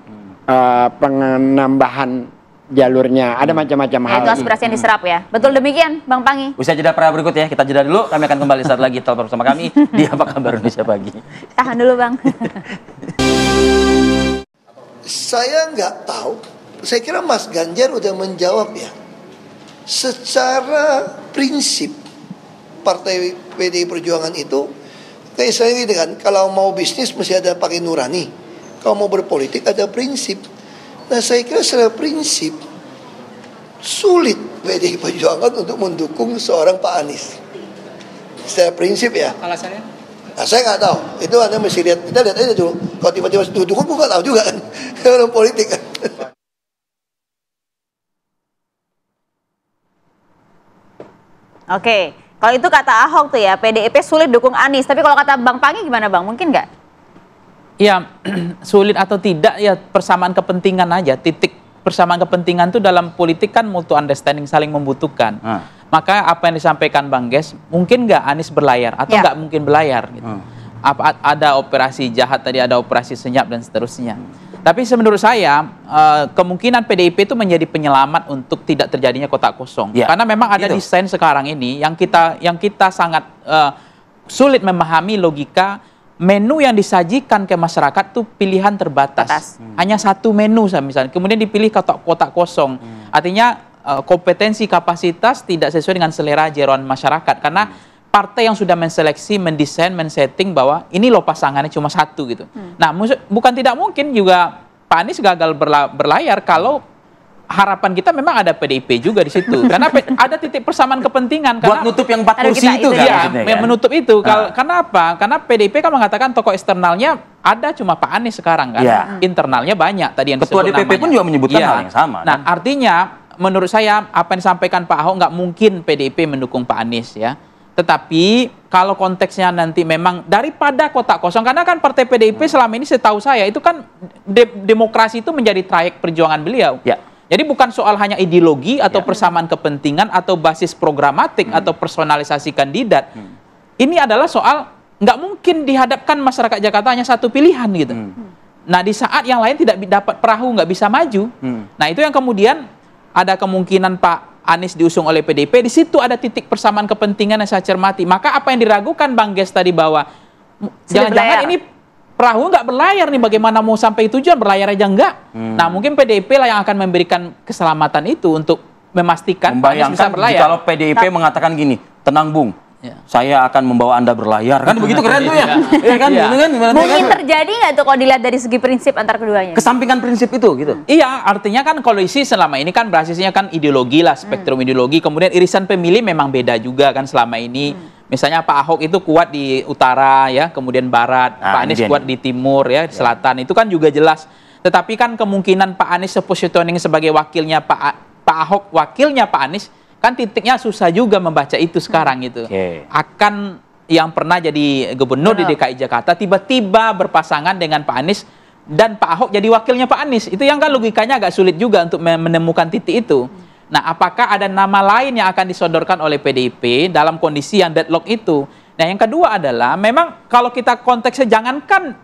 penambahan jalurnya, ada macam-macam hal. Itu aspirasi yang diserap ya. Betul demikian Bang Pangi. Usai jeda pra berikut ya, kita jeda dulu, kami akan kembali saat lagi telepon bersama kami di Apa Kabar Indonesia Pagi. Tahan dulu Bang. Saya nggak tahu, saya kira Mas Ganjar udah menjawab ya. Secara prinsip Partai PDI Perjuangan itu kayak saya gitu kan, kalau mau bisnis mesti ada pakai nurani. Kalau mau berpolitik ada prinsip. Nah saya kira secara prinsip sulit PDI Perjuangan untuk mendukung seorang Pak Anies. Secara prinsip ya. Alasannya? Nah saya nggak tahu. Itu Anda mesti lihat. Kita lihat aja dulu. Kalau tiba-tiba dukung, gue nggak tahu juga kan. Orang politik kan. Oke, kalau itu kata Ahok tuh ya, PDIP sulit dukung Anies. Tapi kalau kata Bang Pangi gimana Bang? Mungkin nggak? Ya, sulit atau tidak ya persamaan kepentingan aja. Titik persamaan kepentingan itu dalam politik kan mutual understanding, saling membutuhkan. Maka apa yang disampaikan Bang Ges, mungkin nggak Anies berlayar atau nggak mungkin berlayar gitu. Apa ada operasi jahat tadi, ada operasi senyap dan seterusnya. Tapi menurut saya kemungkinan PDIP itu menjadi penyelamat untuk tidak terjadinya kotak kosong. Karena memang ada desain sekarang ini yang kita sangat sulit memahami logika. Menu yang disajikan ke masyarakat tuh pilihan terbatas. Hanya satu menu misalnya. Kemudian dipilih kotak kosong. Artinya kompetensi kapasitas tidak sesuai dengan selera jeroan masyarakat. Karena partai yang sudah menseleksi, mendesain, men-setting bahwa ini loh pasangannya cuma satu gitu. Nah, bukan tidak mungkin juga Pak Anies gagal berlayar kalau harapan kita memang ada PDIP juga di situ. Karena ada titik persamaan kepentingan. Buat nutup yang 4 kursi itu kan? Ya, menutup itu. Karena apa? Karena PDIP kan mengatakan tokoh eksternalnya ada cuma Pak Anies sekarang kan. Internalnya banyak tadi yang Ketua DPP pun juga menyebutkan hal yang sama. Nah, artinya menurut saya apa yang disampaikan Pak Ahok nggak mungkin PDIP mendukung Pak Anies ya. Tetapi kalau konteksnya nanti memang daripada kotak kosong, karena kan partai PDIP selama ini setahu saya itu kan demokrasi itu menjadi trayek perjuangan beliau. Jadi bukan soal hanya ideologi atau persamaan kepentingan atau basis programatik atau personalisasi kandidat. Ini adalah soal nggak mungkin dihadapkan masyarakat Jakarta hanya satu pilihan gitu. Nah di saat yang lain tidak dapat perahu, nggak bisa maju. Nah itu yang kemudian ada kemungkinan Pak Anies diusung oleh PDIP. Di situ ada titik persamaan kepentingan yang saya cermati. Maka apa yang diragukan Bang Ges tadi bahwa jangan-jangan ini perahu nggak berlayar nih, bagaimana mau sampai tujuan, berlayar aja enggak. Nah mungkin PDIP lah yang akan memberikan keselamatan itu untuk memastikan Pak Anies bisa berlayar. Kalau PDIP mengatakan gini, tenang Bung, Saya akan membawa Anda berlayar. Kan begitu keren tuh ya. Iya kan? Gitu kan? Mungkin terjadi nggak tuh kalau dilihat dari segi prinsip antar keduanya? Kesampingkan prinsip itu gitu. Iya, artinya kan koalisi selama ini kan basisnya kan ideologi lah, spektrum ideologi. Kemudian irisan pemilih memang beda juga kan selama ini. Misalnya Pak Ahok itu kuat di utara ya, kemudian barat. Pak Anies kuat di timur ya, di selatan. Itu kan juga jelas. Tetapi kan kemungkinan Pak Anies positioning sebagai wakilnya Pak Ahok, wakilnya Pak Anies, kan titiknya susah juga membaca itu sekarang gitu. Akan yang pernah jadi gubernur di DKI Jakarta tiba-tiba berpasangan dengan Pak Anies dan Pak Ahok jadi wakilnya Pak Anies. Itu yang kan logikanya agak sulit juga untuk menemukan titik itu. Nah, apakah ada nama lain yang akan disodorkan oleh PDIP dalam kondisi yang deadlock itu? Nah, yang kedua adalah memang kalau kita konteksnya jangankan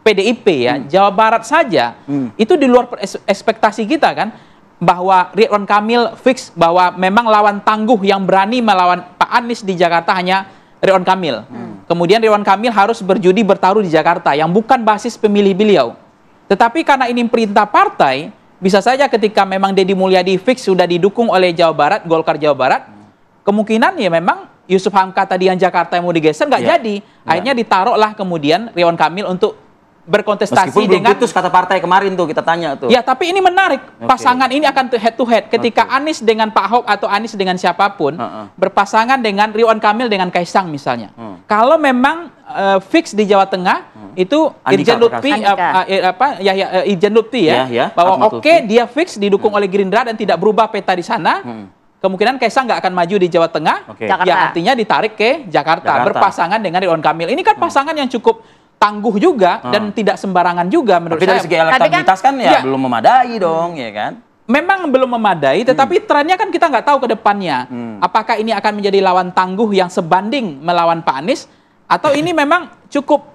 PDIP ya, Jawa Barat saja, itu di luar ekspektasi kita kan. Bahwa Ridwan Kamil fix bahwa memang lawan tangguh yang berani melawan Pak Anies di Jakarta hanya Ridwan Kamil. Kemudian Ridwan Kamil harus berjudi bertaruh di Jakarta yang bukan basis pemilih beliau. Tetapi karena ini perintah partai, bisa saja ketika memang Deddy Mulyadi fix sudah didukung oleh Jawa Barat, Golkar Jawa Barat, kemungkinan ya memang Yusuf Hamka tadi yang Jakarta yang mau digeser nggak jadi. Akhirnya ditaruhlah kemudian Ridwan Kamil untuk berkontestasi meskipun dengan putus kata partai kemarin tuh kita tanya tuh. Ya, tapi ini menarik. Pasangan ini akan head to head ketika Anies dengan Pak Ahok atau Anies dengan siapapun berpasangan dengan Ridwan Kamil dengan Kaisang misalnya. Kalau memang fix di Jawa Tengah itu Irjen Lutfi Irjen Lutfi ya, bahwa dia fix didukung oleh Gerindra dan tidak berubah peta di sana. Kemungkinan Kaisang nggak akan maju di Jawa Tengah, ya artinya ditarik ke Jakarta berpasangan dengan Ridwan Kamil. Ini kan pasangan yang cukup tangguh juga dan tidak sembarangan juga menurut saya. Tapi dari segi elektabilitas kan ya belum memadai dong, ya kan? Memang belum memadai, tetapi trennya kan kita nggak tahu ke depannya. Apakah ini akan menjadi lawan tangguh yang sebanding melawan Pak Anies, atau ini memang cukup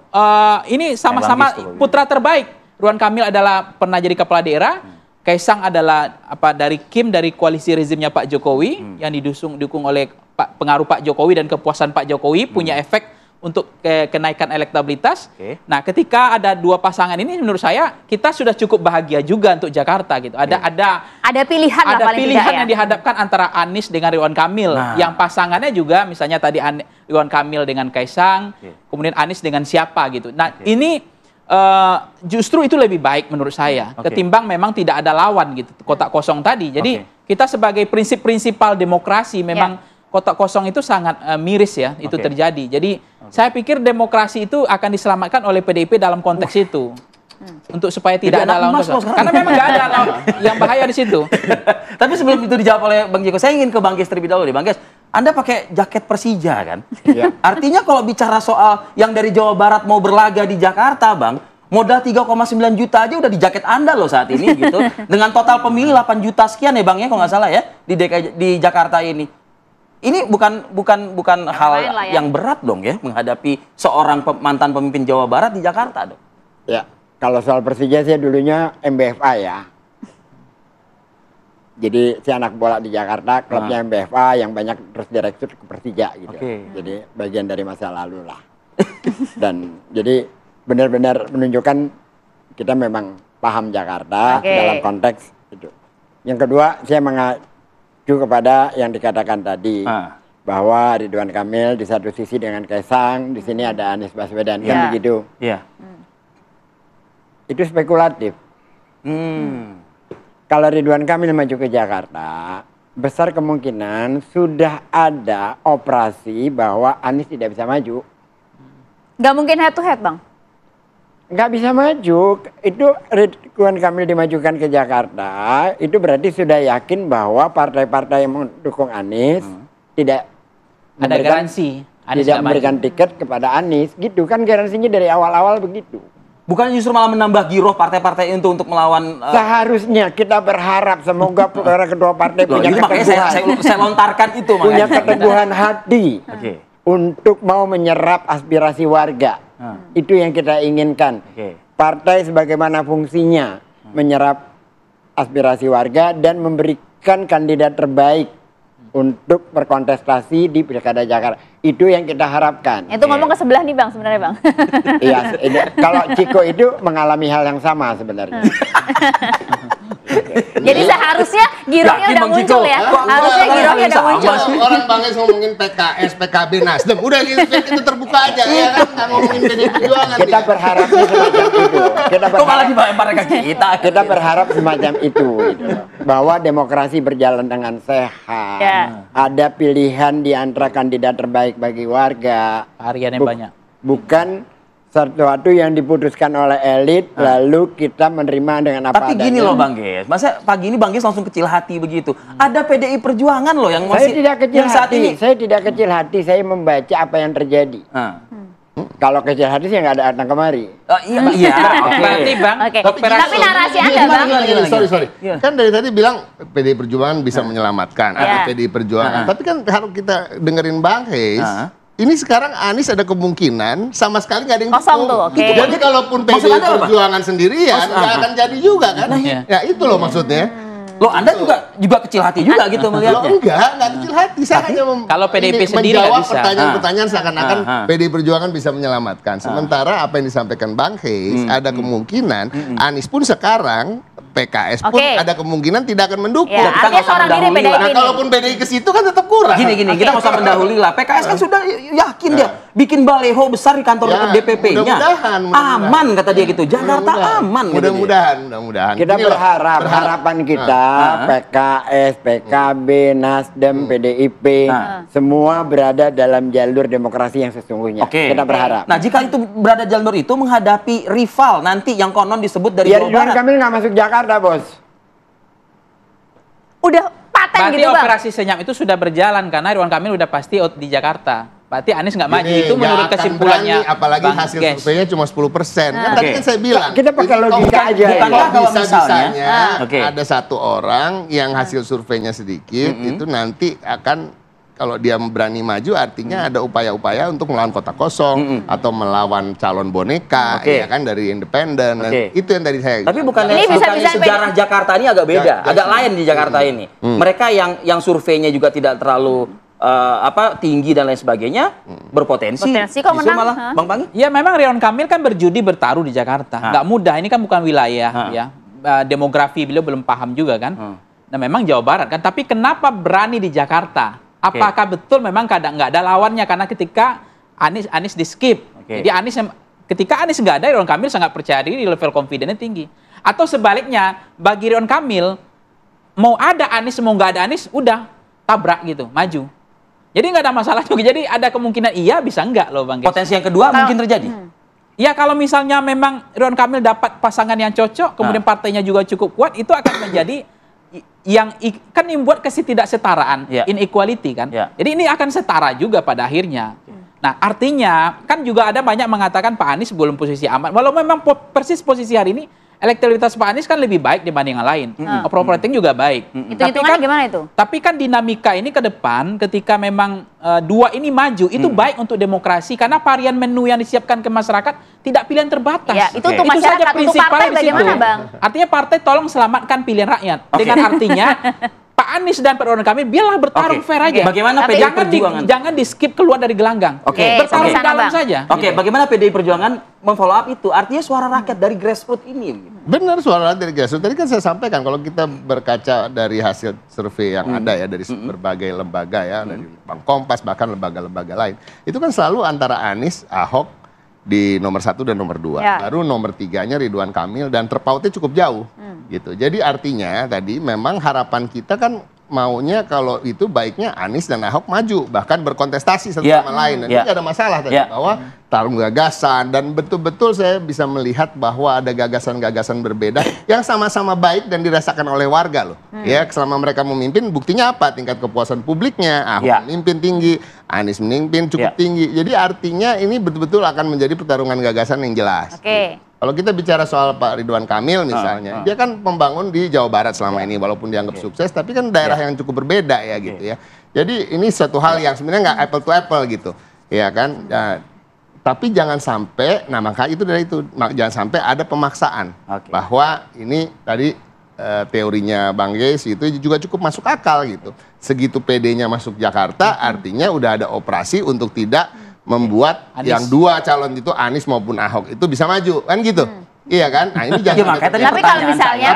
ini sama-sama putra terbaik. Ridwan Kamil adalah pernah jadi kepala daerah, Kaisang adalah dari koalisi rezimnya Pak Jokowi yang didukung oleh pengaruh Pak Jokowi dan kepuasan Pak Jokowi punya efek untuk kenaikan elektabilitas. Nah, ketika ada dua pasangan ini, menurut saya kita sudah cukup bahagia juga untuk Jakarta gitu. Ada pilihan yang dihadapkan antara Anies dengan Ridwan Kamil, yang pasangannya juga misalnya tadi Ridwan Kamil dengan Kaisang, kemudian Anies dengan siapa gitu. Nah, ini justru itu lebih baik menurut saya ketimbang memang tidak ada lawan gitu, kotak kosong tadi. Jadi kita sebagai prinsip prinsipal demokrasi memang kotak kosong itu sangat miris ya, itu terjadi. Jadi saya pikir demokrasi itu akan diselamatkan oleh PDIP dalam konteks itu. Untuk supaya tidak ada lawan kosong. Karena memang nggak ada lawan yang bahaya di situ. Tapi sebelum itu dijawab oleh Bang Jeko, saya ingin ke Bang Ges terlebih dahulu. Bang Ges, Anda pakai jaket Persija kan? Artinya kalau bicara soal yang dari Jawa Barat mau berlaga di Jakarta, Bang, modal 3,9 juta aja udah di jaket Anda loh saat ini gitu. Dengan total pemilih 8 juta sekian ya Bang ya, kalau nggak salah ya, di Jakarta ini. Ini bukan hal yang berat dong ya menghadapi seorang mantan pemimpin Jawa Barat di Jakarta dong. Ya, kalau soal Persija saya dulunya MBFA ya. Jadi saya anak bola di Jakarta, klubnya MBFA yang banyak terus direkrut ke Persija gitu. Jadi bagian dari masa lalu lah. Dan jadi benar-benar menunjukkan kita memang paham Jakarta dalam konteks itu. Yang kedua, saya kepada yang dikatakan tadi bahwa Ridwan Kamil di satu sisi dengan Kaisang, di sini ada Anies Baswedan kan begitu. Itu spekulatif. Kalau Ridwan Kamil maju ke Jakarta, besar kemungkinan sudah ada operasi bahwa Anies tidak bisa maju. Nggak mungkin head to head, Bang? Nggak bisa maju. Itu Ridwan Kamil dimajukan ke Jakarta, itu berarti sudah yakin bahwa partai-partai yang mendukung Anies tidak ada garansi tidak memberikan tiket kepada Anies, gitu kan garansinya dari awal-awal begitu. Bukan justru malah menambah giroh partai-partai itu untuk melawan. Seharusnya kita berharap semoga para ketua partai punya keteguhan. Saya lontarkan itu punya keteguhan hati untuk mau menyerap aspirasi warga. Itu yang kita inginkan. Partai sebagaimana fungsinya menyerap aspirasi warga dan memberikan kandidat terbaik untuk berkontestasi di Pilkada Jakarta. Itu yang kita harapkan. Itu ngomong ke sebelah nih Bang sebenarnya Bang. Iya, kalau Ciko itu mengalami hal yang sama sebenarnya. Jadi harusnya girohnya udah muncul ya. Harusnya girohnya udah muncul. Orang Bangges ngomongin PKS, PKB, Nasdem, udah gitu terbuka aja ya kan, nggak ngomongin PDI Perjuangan. Kita berharap semacam itu. Kita berharap semacam itu, gitu. Bahwa demokrasi berjalan dengan sehat. Ada pilihan di antara kandidat terbaik bagi warga. Hariannya banyak. Bukan sesuatu yang diputuskan oleh elit, lalu kita menerima dengan apa Tapi adanya. gini loh Bang Ges, masa pagi ini Bang Ges langsung kecil hati begitu? Ada PDI Perjuangan loh yang masih... Saya tidak kecil hati, saya tidak kecil hati, saya membaca apa yang terjadi. Kalau kecil hati sih nggak ada datang kemari. Iya. Berarti Bang, tapi narasi Anda Bang. Sorry. Kan dari tadi bilang PDI Perjuangan bisa menyelamatkan, ada PDI Perjuangan. Tapi kan harus kita dengerin Bang Ges. Ini sekarang Anies ada kemungkinan sama sekali nggak ada yang kosong tuh. Jadi kalaupun PDI Perjuangan sendirian nggak akan jadi juga kan? Ya itu loh maksudnya. Loh Anda juga kecil hati juga gitu melihatnya? Loh enggak kecil hati. Saya hanya kalau PDIP sendiri nggak bisa. Pertanyaan-pertanyaan seakan-akan PDI Perjuangan bisa menyelamatkan. Sementara apa yang disampaikan Bang Hes ada kemungkinan Anies pun sekarang PKS pun ada kemungkinan tidak akan mendukung. Artinya seorang diri PDI Nah kalaupun PDI ke situ kan tetap kurang. Gini, kita nggak usah mendahului lah. PKS kan sudah yakin dia bikin baleho besar di kantor DPP-nya. Aman kata dia gitu. Jakarta aman. Mudah-mudahan. Kita berharap, harapan kita PKS, PKB, Nasdem, PDIP semua berada dalam jalur demokrasi yang sesungguhnya. Kita berharap. Nah jika itu berada jalur itu menghadapi rival nanti yang konon disebut dari Jawa Ridwan Barat. Kamil nggak masuk Jakarta, Bos. Udah paten berarti gitu Bang. operasi senyap itu sudah berjalan karena Ridwan Kamil udah pasti out di Jakarta. Berarti Anies nggak maju, itu menurut kesimpulannya. Apalagi hasil surveinya cuma 10%. Kan tadi kan saya bilang. Kita pakai logika aja. Bukankah kalau bisa-bisanya ada satu orang yang hasil surveinya sedikit, itu nanti akan kalau dia berani maju artinya ada upaya-upaya untuk melawan kota kosong atau melawan calon boneka ya kan dari independen dan itu yang tadi saya. Tapi bukannya sejarah Jakarta ini agak beda, agak lain di Jakarta ini. Mereka yang surveinya juga tidak terlalu tinggi dan lain sebagainya berpotensi kok menang malah Bang Pangi. Ya memang Ridwan Kamil kan berjudi bertaruh di Jakarta, nggak mudah. Ini kan bukan wilayah ya, demografi beliau belum paham juga kan. Nah memang Jawa Barat kan, tapi kenapa berani di Jakarta? Apakah betul memang kadang nggak ada lawannya karena ketika Anies di skip, jadi ketika Anies nggak ada, Ridwan Kamil sangat percaya diri, level confidence-nya tinggi. Atau sebaliknya bagi Ridwan Kamil mau ada Anies mau nggak ada Anies udah tabrak gitu maju. Jadi nggak ada masalah juga. Jadi ada kemungkinan iya bisa enggak loh Bang Ges. Potensi yang kedua mungkin terjadi. Ya kalau misalnya memang Ridwan Kamil dapat pasangan yang cocok, kemudian partainya juga cukup kuat, itu akan menjadi yang kan membuat ketidaksetaraan, inequality kan. Jadi ini akan setara juga pada akhirnya. Nah artinya kan juga ada banyak mengatakan Pak Anies belum posisi aman. Walau memang persis posisi hari ini elektabilitas Pak Anies kan lebih baik dibanding yang lain. Approval rating juga baik. Itu hitungannya gimana itu? Tapi kan dinamika ini ke depan ketika memang dua ini maju itu baik untuk demokrasi karena varian menu yang disiapkan ke masyarakat tidak pilihan terbatas. Ya, itu untuk masyarakat, untuk partai bagaimana Bang? Artinya partai tolong selamatkan pilihan rakyat. Dengan artinya Pak Anies dan Pak Ridwan Kamil biarlah bertarung fair aja. Bagaimana PDI Perjuangan? Jangan di skip keluar dari gelanggang. Bertarung dalam saja. Bagaimana PDI Perjuangan memfollow up itu? Artinya suara rakyat dari grassroots ini. Benar, suara rakyat dari grassroots. Tadi kan saya sampaikan kalau kita berkaca dari hasil survei yang ada ya dari berbagai lembaga ya, dari Bank Kompas bahkan lembaga-lembaga lain, itu kan selalu antara Anies, Ahok di nomor 1 dan nomor 2. Baru nomor 3-nya Ridwan Kamil dan terpautnya cukup jauh. Gitu. Jadi artinya tadi memang harapan kita kan maunya kalau itu baiknya Anies dan Ahok maju bahkan berkontestasi satu sama lain dan ini ada masalah tadi bahwa tarung gagasan dan betul-betul saya bisa melihat bahwa ada gagasan-gagasan berbeda yang sama-sama baik dan dirasakan oleh warga loh. Ya selama mereka memimpin buktinya apa? Tingkat kepuasan publiknya Ahok memimpin tinggi, Anies memimpin cukup tinggi. Jadi artinya ini betul-betul akan menjadi pertarungan gagasan yang jelas. Kalau kita bicara soal Pak Ridwan Kamil misalnya, dia kan membangun di Jawa Barat selama ini, walaupun dianggap sukses, tapi kan daerah yang cukup berbeda ya gitu ya. Jadi ini suatu hal yang sebenarnya nggak apple to apple gitu, ya kan. Tapi jangan sampai, nah maka itu dari itu, jangan sampai ada pemaksaan bahwa ini tadi teorinya Bang Ges itu juga cukup masuk akal gitu. Segitu PD-nya masuk Jakarta, artinya udah ada operasi untuk tidak membuat yang dua calon itu Anies maupun Ahok itu bisa maju kan gitu. Iya kan? Nah ini jangan. Ya, makanya tadi tapi kalau misalnya,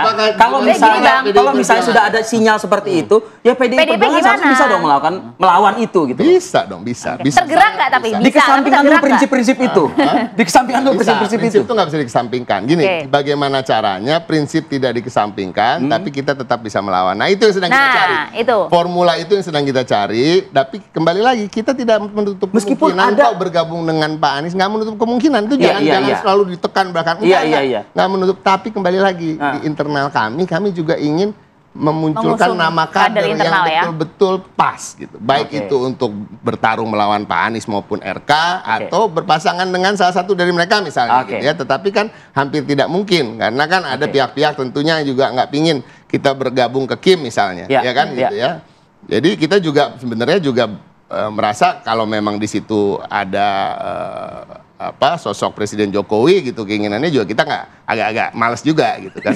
kalau misalnya sudah ada sinyal seperti itu, ya PDIP Perjuangan bisa dong melawan itu gitu. Bisa dong, bisa. Bisa. Tergerak nggak tapi bisa. Dikesampingkan dulu prinsip-prinsip itu. Dikesampingkan dulu prinsip-prinsip itu. Prinsip itu nggak bisa dikesampingkan. Gini, bagaimana caranya prinsip tidak dikesampingkan, tapi kita tetap bisa melawan. Nah itu yang sedang kita cari. Itu. Formula itu yang sedang kita cari. Tapi kembali lagi kita tidak menutup kemungkinan kau bergabung dengan Pak Anies, nggak menutup kemungkinan itu jangan selalu ditekan belakang. Nggak menutup, tapi kembali lagi di internal kami juga ingin memunculkan nama kader yang betul-betul pas gitu. Baik itu untuk bertarung melawan Pak Anies maupun RK atau berpasangan dengan salah satu dari mereka misalnya gitu ya. Tetapi kan hampir tidak mungkin karena kan ada pihak-pihak tentunya juga nggak pingin kita bergabung ke Kim misalnya, ya kan gitu ya. Jadi kita juga sebenarnya juga merasa kalau memang di situ ada sosok Presiden Jokowi gitu, keinginannya juga kita nggak agak-agak males juga gitu kan.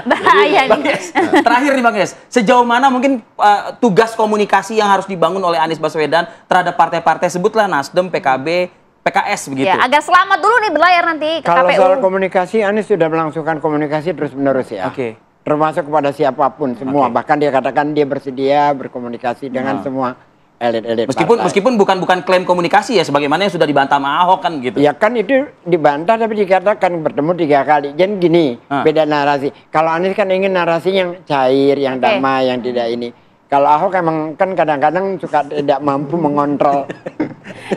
Bahaya nih. Terakhir nih Bang Yes, sejauh mana mungkin tugas komunikasi yang harus dibangun oleh Anies Baswedan terhadap partai-partai, sebutlah Nasdem, PKB, PKS begitu. Ya, agak selamat dulu nih berlayar nanti ke kalau KPU. Soal komunikasi, Anies sudah melangsungkan komunikasi terus-menerus ya. Termasuk kepada siapapun semua. Bahkan dia katakan dia bersedia berkomunikasi dengan semua elit-elit meskipun bukan klaim komunikasi ya, sebagaimana yang sudah dibantah sama Ahok kan gitu. Ya kan itu dibantah tapi dikatakan bertemu 3 kali. Jadi gini, beda narasi. Kalau Anies kan ingin narasi yang cair, yang damai, yang tidak ini. Kalau Ahok emang kan kadang-kadang suka tidak mampu mengontrol.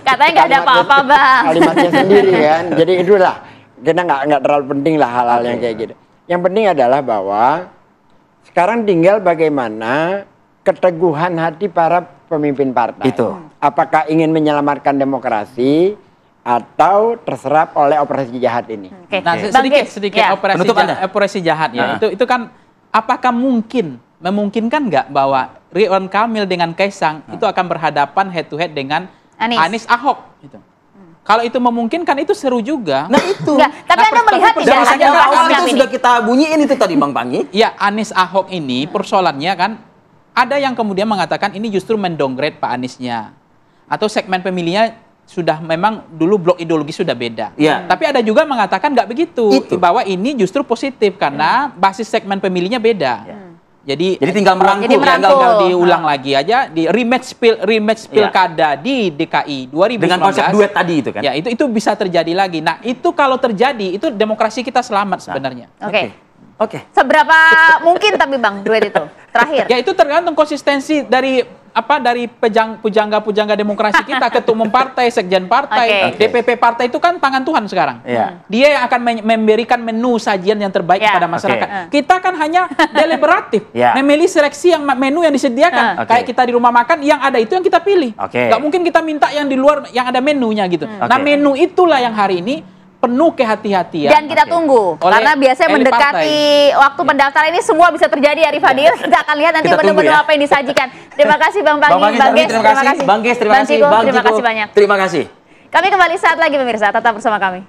Katanya nggak ada apa-apa Bang. Kalimatnya sendiri kan. Jadi itulah, kita nggak terlalu penting lah hal-hal yang kayak gitu. Yang penting adalah bahwa sekarang tinggal bagaimana keteguhan hati para pemimpin partai. Itu. Apakah ingin menyelamatkan demokrasi atau terserap oleh operasi jahat ini? Nah, sedikit operasi jahat ya. Itu kan apakah memungkinkan nggak bahwa Ridwan Kamil dengan Kaisang itu akan berhadapan head to head dengan Anies Ahok gitu. Kalau itu memungkinkan itu seru juga. Nah itu. Tapi Anda melihat tidak ada awal itu sudah kita bunyiin itu tadi Bang Pangi. Ya, Anies Ahok ini persoalannya kan ada yang kemudian mengatakan ini justru mendowngrade Pak Aniesnya. Atau segmen pemilihnya sudah memang dulu blok ideologi sudah beda. Tapi ada juga mengatakan nggak begitu. Bahwa ini justru positif karena basis segmen pemilihnya beda. Jadi tinggal merangkul, tinggal diulang lagi aja di rematch pilkada di DKI 2019 dengan konsep duet tadi itu kan. Ya, itu bisa terjadi lagi. Nah, itu kalau terjadi itu demokrasi kita selamat sebenarnya. Oke. Seberapa mungkin tapi Bang duet itu? Terakhir. Ya itu tergantung konsistensi dari pujangga demokrasi kita, ketua umum partai, sekjen partai, DPP partai itu kan tangan Tuhan sekarang. Dia yang akan memberikan menu sajian yang terbaik kepada masyarakat. Kita kan hanya deliberatif, memilih seleksi yang menu yang disediakan. Kayak kita di rumah makan yang ada itu yang kita pilih. Gak mungkin kita minta yang di luar yang ada menunya gitu. Nah menu itulah yang hari ini penuh kehati-hatian. Dan kita tunggu, karena biasanya mendekati waktu pendaftaran ini semua bisa terjadi, Arif Fadil. Kita akan lihat nanti menu-menu apa yang disajikan. Terima kasih Bang Pangi, Bang Ges, terima kasih. Bang Ges, terima kasih. Bang Ciko, terima kasih banyak. Terima kasih. Kami kembali saat lagi pemirsa, tetap bersama kami.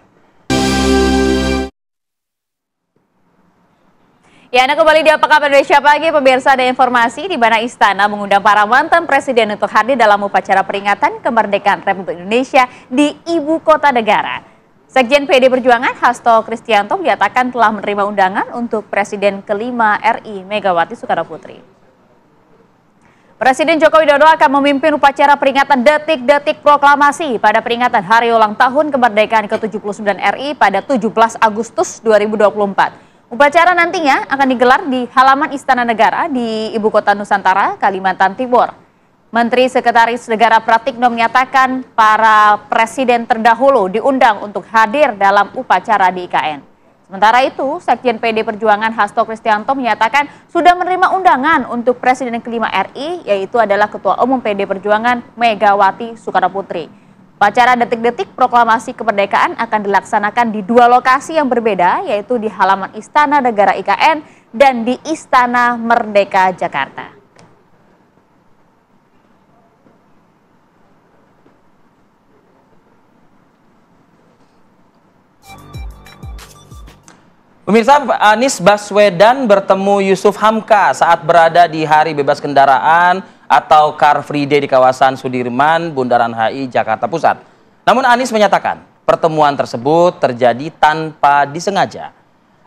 Ya, Anda kembali di Apa Kabar Indonesia Pagi. Pemirsa, ada informasi di mana Istana mengundang para mantan presiden untuk hadir dalam upacara peringatan kemerdekaan Republik Indonesia di Ibu Kota Negara. Sekjen PD Perjuangan Hasto Kristianto menyatakan telah menerima undangan untuk Presiden kelima RI Megawati Soekarno Putri. Presiden Joko Widodo akan memimpin upacara peringatan detik-detik proklamasi pada peringatan Hari Ulang Tahun Kemerdekaan ke-79 RI pada 17 Agustus 2024. Upacara nantinya akan digelar di halaman Istana Negara di Ibu Kota Nusantara, Kalimantan Timur. Menteri Sekretaris Negara Pratikno menyatakan para presiden terdahulu diundang untuk hadir dalam upacara di IKN. Sementara itu, Sekjen PD Perjuangan Hasto Kristianto menyatakan sudah menerima undangan untuk Presiden kelima RI, yaitu adalah Ketua Umum PD Perjuangan Megawati Soekarno Putri. Upacara detik-detik proklamasi kemerdekaan akan dilaksanakan di 2 lokasi yang berbeda, yaitu di halaman Istana Negara IKN dan di Istana Merdeka Jakarta. Pemirsa, Anies Baswedan bertemu Yusuf Hamka saat berada di Hari Bebas Kendaraan atau Car Free Day di kawasan Sudirman, Bundaran HI, Jakarta Pusat. Namun Anies menyatakan pertemuan tersebut terjadi tanpa disengaja.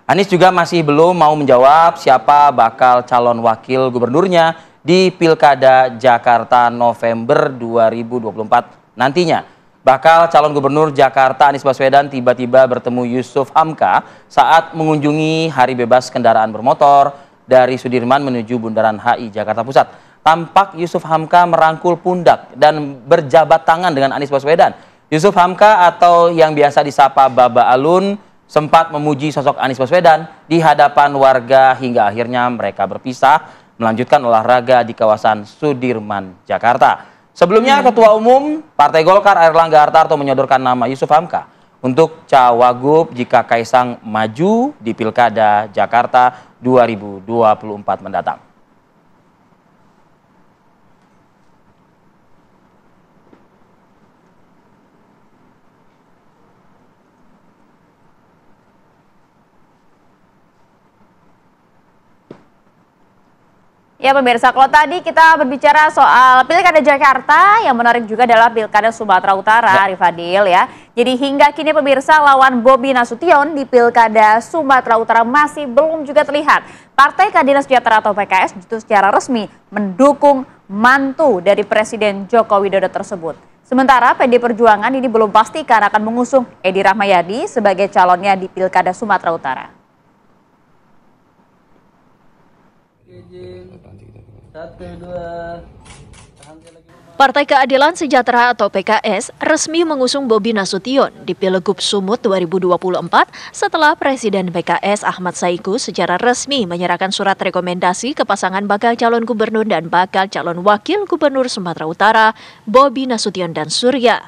Anies juga masih belum mau menjawab siapa bakal calon wakil gubernurnya di Pilkada Jakarta November 2024 nantinya. Bakal calon gubernur Jakarta Anies Baswedan tiba-tiba bertemu Yusuf Hamka saat mengunjungi hari bebas kendaraan bermotor dari Sudirman menuju Bundaran HI Jakarta Pusat. Tampak Yusuf Hamka merangkul pundak dan berjabat tangan dengan Anies Baswedan. Yusuf Hamka atau yang biasa disapa Baba Alun sempat memuji sosok Anies Baswedan di hadapan warga hingga akhirnya mereka berpisah melanjutkan olahraga di kawasan Sudirman, Jakarta. Sebelumnya Ketua Umum Partai Golkar Airlangga Hartarto menyodorkan nama Yusuf Hamka untuk Cawagup jika Kaisang maju di Pilkada Jakarta 2024 mendatang. Ya pemirsa, kalau tadi kita berbicara soal Pilkada Jakarta, yang menarik juga adalah Pilkada Sumatera Utara, Arif Fadil ya. Jadi hingga kini pemirsa, lawan Bobi Nasution di Pilkada Sumatera Utara masih belum juga terlihat. Partai Keadilan Sejahtera atau PKS justru secara resmi mendukung mantu dari Presiden Joko Widodo tersebut. Sementara PD Perjuangan ini belum pastikan akan mengusung Edi Rahmayadi sebagai calonnya di Pilkada Sumatera Utara. Partai Keadilan Sejahtera atau PKS resmi mengusung Bobi Nasution di Pilgub Sumut 2024 setelah Presiden PKS Ahmad Saiku secara resmi menyerahkan surat rekomendasi ke pasangan bakal calon gubernur dan bakal calon wakil gubernur Sumatera Utara, Bobi Nasution dan Surya.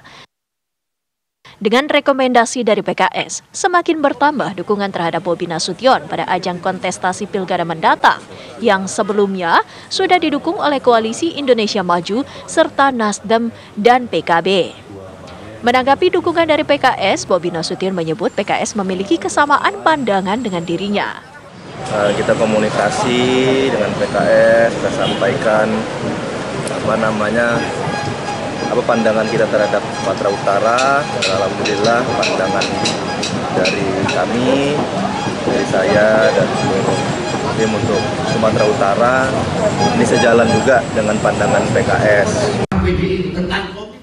Dengan rekomendasi dari PKS, semakin bertambah dukungan terhadap Bobi Nasution pada ajang kontestasi pilkada mendatang, yang sebelumnya sudah didukung oleh Koalisi Indonesia Maju serta Nasdem dan PKB. Menanggapi dukungan dari PKS, Bobi Nasution menyebut PKS memiliki kesamaan pandangan dengan dirinya. Kita komunikasi dengan PKS, kita sampaikan pandangan kita terhadap Sumatera Utara. Alhamdulillah pandangan dari kami, dari saya dan seluruh tim untuk Sumatera Utara ini sejalan juga dengan pandangan PKS.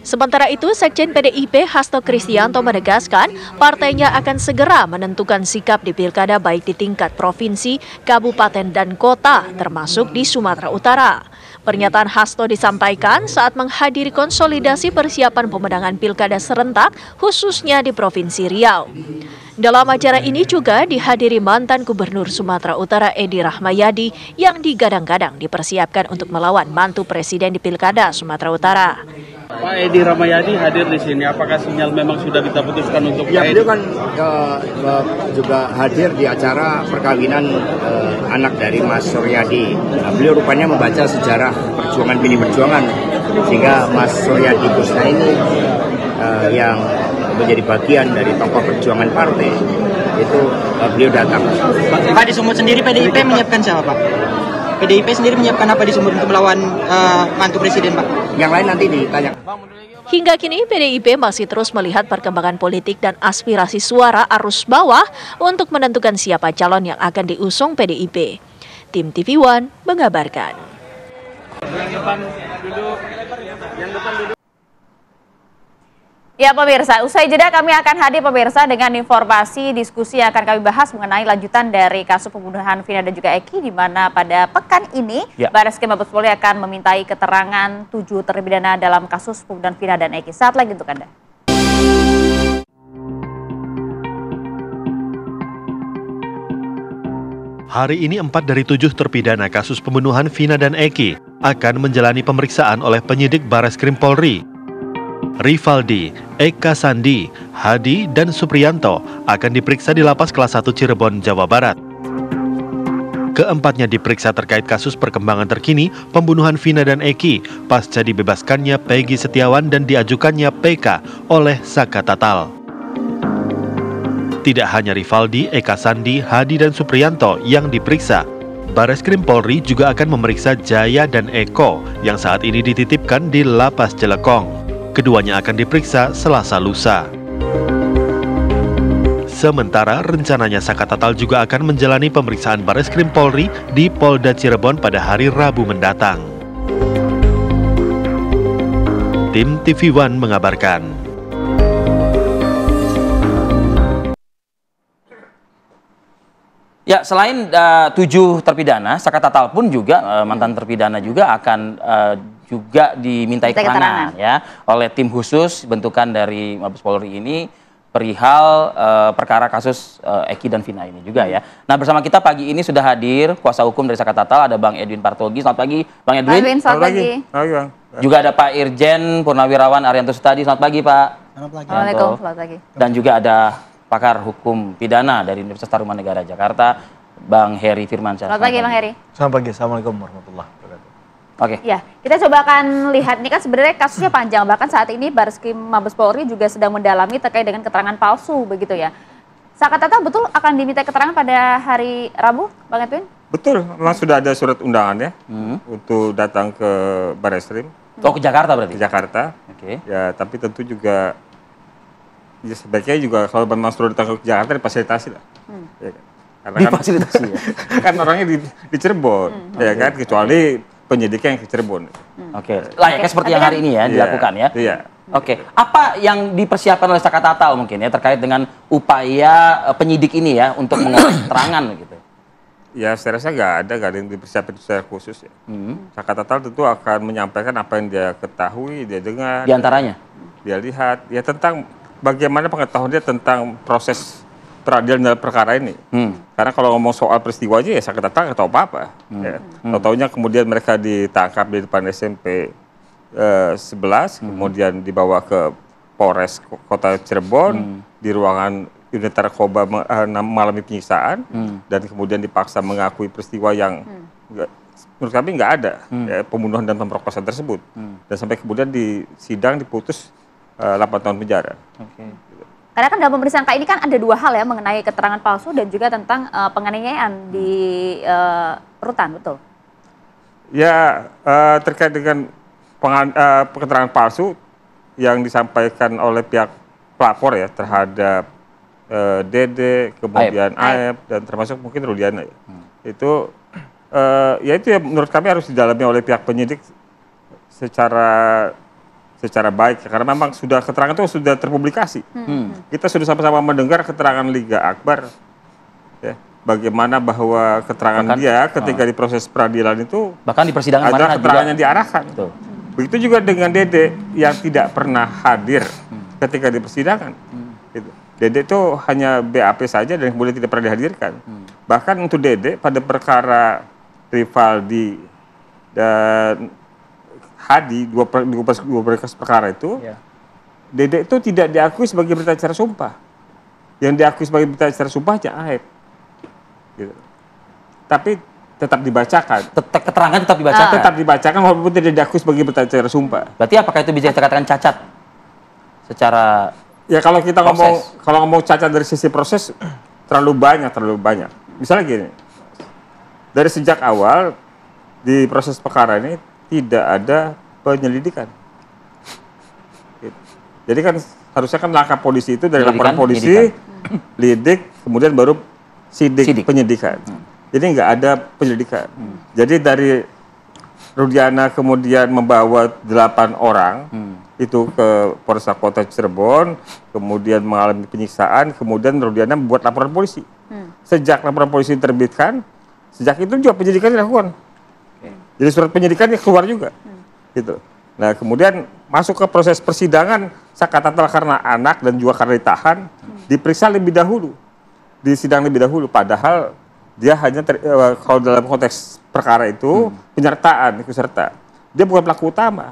Sementara itu, Sekjen PDIP Hasto Kristianto menegaskan partainya akan segera menentukan sikap di pilkada baik di tingkat provinsi, kabupaten, dan kota, termasuk di Sumatera Utara. Pernyataan Hasto disampaikan saat menghadiri konsolidasi persiapan pemenangan pilkada serentak, khususnya di Provinsi Riau. Dalam acara ini juga dihadiri mantan Gubernur Sumatera Utara Edi Rahmayadi yang digadang-gadang dipersiapkan untuk melawan mantu Presiden di Pilkada Sumatera Utara. Pak Edi Rahmayadi hadir di sini. Apakah sinyal memang sudah kita putuskan untuk ya, beliau kan juga hadir di acara perkawinan anak dari Mas Suryadi. Nah, beliau rupanya membaca sejarah perjuangan pilih perjuangan sehingga Mas Suryadi Kusna ini yang menjadi bagian dari tokoh perjuangan partai itu beliau datang. Pak, di Sumut sendiri PDIP menyiapkan siapa, Pak? PDIP sendiri menyiapkan apa di Sumut untuk melawan mantu Presiden, Pak? Yang lain nanti ditanya. Hingga kini PDIP masih terus melihat perkembangan politik dan aspirasi suara arus bawah untuk menentukan siapa calon yang akan diusung PDIP. Tim TV One mengabarkan. Ya pemirsa, usai jeda kami akan hadir pemirsa dengan informasi diskusi yang akan kami bahas mengenai lanjutan dari kasus pembunuhan Vina dan juga Eki, di mana pada pekan ini Barreskrim Mabes Polri akan memintai keterangan 7 terpidana dalam kasus pembunuhan Vina dan Eki. Saat lagi untuk Anda. Hari ini 4 dari 7 terpidana kasus pembunuhan Vina dan Eki akan menjalani pemeriksaan oleh penyidik Barreskrim Polri. Rivaldi, Eka Sandi, Hadi, dan Supriyanto akan diperiksa di Lapas Kelas 1 Cirebon, Jawa Barat. Keempatnya diperiksa terkait kasus perkembangan terkini pembunuhan Vina dan Eki pasca dibebaskannya Peggy Setiawan dan diajukannya PK oleh Saka Tatal. Tidak hanya Rivaldi, Eka Sandi, Hadi, dan Supriyanto yang diperiksa, Barreskrim Polri juga akan memeriksa Jaya dan Eko yang saat ini dititipkan di Lapas Jelekong. Keduanya akan diperiksa Selasa lusa. Sementara rencananya Saka Tatal juga akan menjalani pemeriksaan Bareskrim Polri di Polda Cirebon pada hari Rabu mendatang. Tim TV One mengabarkan. Ya, selain 7 terpidana, Saka Tatal pun juga mantan terpidana juga akan juga dimintai keterangan ya oleh tim khusus bentukan dari Mabes Polri ini perihal perkara kasus Eki dan Vina ini juga ya. Nah, bersama kita pagi ini sudah hadir kuasa hukum dari Saka Tatal, ada Bang Edwin Partogi. Selamat pagi, Bang Edwin. Selamat pagi. Bang. Juga ada Pak Irjen Purnawirawan Arianto Sutadi. Selamat pagi, Pak. Selamat pagi. Waalaikumsalam. Selamat pagi. Dan juga ada pakar hukum pidana dari Universitas Tarumanegara Jakarta, Bang Heri Firmansyah. Selamat pagi, Bang Heri. Selamat pagi. Assalamualaikum warahmatullahi wabarakatuh. Oke. Ya, kita coba akan lihat ini kan sebenarnya kasusnya panjang, bahkan saat ini Bareskrim Mabes Polri juga sedang mendalami terkait dengan keterangan palsu begitu ya. Saka Tatal betul akan diminta keterangan pada hari Rabu, Bang Edwin? Betul, memang sudah ada surat undangan ya untuk datang ke Bareskrim. Oh, ke Jakarta berarti? Ke Jakarta. Oke. Ya, tapi tentu juga ya sebaiknya juga kalau memang sudah datang ke Jakarta difasilitasi lah. Ya, karena difasilitasi ya? Kan orangnya di Cirebon, ya kan, kecuali penyidiknya yang ke Cirebon. Oke, layaknya seperti yang hari ini ya dilakukan ya. Iya. Oke, apa yang dipersiapkan oleh Saka Tatal mungkin ya terkait dengan upaya penyidik ini ya untuk mengolah keterangan gitu? Ya, saya rasa nggak ada yang dipersiapkan secara khusus ya. Saka Tatal tentu akan menyampaikan apa yang dia ketahui, dia dengar. Di antaranya? Dia lihat, ya tentang bagaimana pengetahuan dia tentang proses peradilan dalam perkara ini. Karena kalau ngomong soal peristiwa aja ya Saka Tatal nggak tahu apa-apa. Ya. Tahu-taunya kemudian mereka ditangkap di depan SMP 11, kemudian dibawa ke Polres Kota Cirebon, di ruangan unit narkoba mengalami penyiksaan, dan kemudian dipaksa mengakui peristiwa yang menurut kami nggak ada, ya, pembunuhan dan pemerkosaan tersebut. Dan sampai kemudian di sidang diputus 8 tahun penjara. Karena kan dalam pemeriksaan kali ini kan ada dua hal ya mengenai keterangan palsu dan juga tentang penganiayaan di rutan, betul? Ya, terkait dengan keterangan palsu yang disampaikan oleh pihak pelapor ya terhadap Dede, kemudian Aep, dan termasuk mungkin Rudiana ya. Itu ya menurut kami harus didalami oleh pihak penyidik secara baik, karena memang keterangan itu sudah terpublikasi. Kita sudah sama-sama mendengar keterangan Liga Akbar, ya, bagaimana bahwa keterangan dia ketika di proses peradilan itu bahkan di persidangan adalah keterangan yang diarahkan. Begitu juga dengan Dede yang tidak pernah hadir ketika di persidangan. Dede itu hanya BAP saja dan kemudian tidak pernah dihadirkan. Bahkan untuk Dede pada perkara Rivaldi dan Hadi, dua berkas perkara itu, Dede itu tidak diakui sebagai berita acara sumpah. Yang diakui sebagai berita acara sumpahnya Aep. Gitu. Tapi tetap dibacakan. Keterangan tetap dibacakan? Tetap dibacakan walaupun tidak diakui sebagai berita acara sumpah. Berarti apakah itu bisa dikatakan cacat? Secara ya kalau kita ngomong cacat dari sisi proses, terlalu banyak. Misalnya gini, dari sejak awal di proses perkara ini tidak ada penyelidikan. Jadi kan harusnya kan langkah polisi itu dari laporan polisi, lidik, kemudian baru sidik. Penyidikan. Jadi nggak ada penyelidikan. Jadi dari Rudiana kemudian membawa 8 orang itu ke Polres Kota Cirebon, kemudian mengalami penyiksaan, kemudian Rudiana membuat laporan polisi. Sejak laporan polisi diterbitkan, sejak itu juga penyidikan dilakukan. Jadi surat penyidikannya keluar juga, gitu. Nah kemudian masuk ke proses persidangan, Saka Tatal karena anak dan juga karena ditahan, diperiksa lebih dahulu, di sidang lebih dahulu. Padahal dia hanya kalau dalam konteks perkara itu penyertaan, ikut serta. Dia bukan pelaku utama,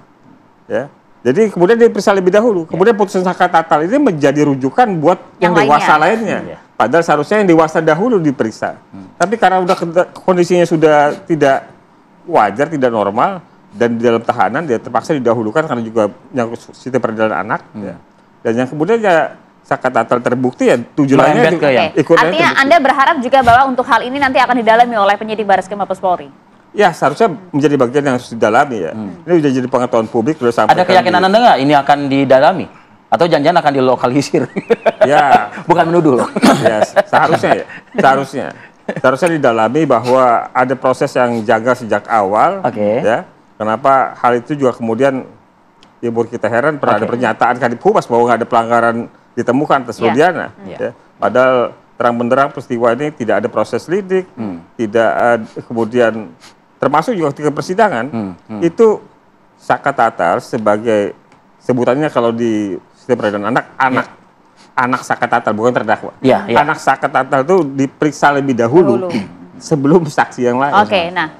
ya. Jadi kemudian dia diperiksa lebih dahulu. Kemudian putusan Saka Tatal ini menjadi rujukan buat yang dewasa lainnya. Padahal seharusnya yang dewasa dahulu diperiksa. Tapi karena udah kondisinya sudah tidak wajar, tidak normal, dan di dalam tahanan dia terpaksa didahulukan karena juga nyangkut sistem peradilan anak. Ya. Dan yang kemudian ya Saka Tatal terbukti ya 7 lainnya ikut. Artinya Anda berharap juga bahwa untuk hal ini nanti akan didalami oleh penyidik Bareskrim Mabes Polri? Ya seharusnya menjadi bagian yang harus didalami ya. Ini sudah jadi pengetahuan publik. Sudah ada keyakinan Anda nggak ini akan didalami? Atau jangan-jangan akan dilokalisir? Ya. Bukan menuduh loh. Ya, seharusnya ya. Seharusnya didalami bahwa ada proses yang jaga sejak awal. Ya. Kenapa hal itu juga kemudian buat kita heran, pernah ada pernyataan Kadif Humas bahwa nggak ada pelanggaran ditemukan atas Rudiana. Ya. Padahal terang benderang peristiwa ini tidak ada proses lidik, tidak ada, kemudian termasuk juga ketika persidangan, itu Saka Tatal sebagai sebutannya kalau di sistem peradilan anak Saka Tatal, bukan terdakwa. Anak Saka Tatal itu diperiksa lebih dahulu. Sebelum saksi yang lain. Nah.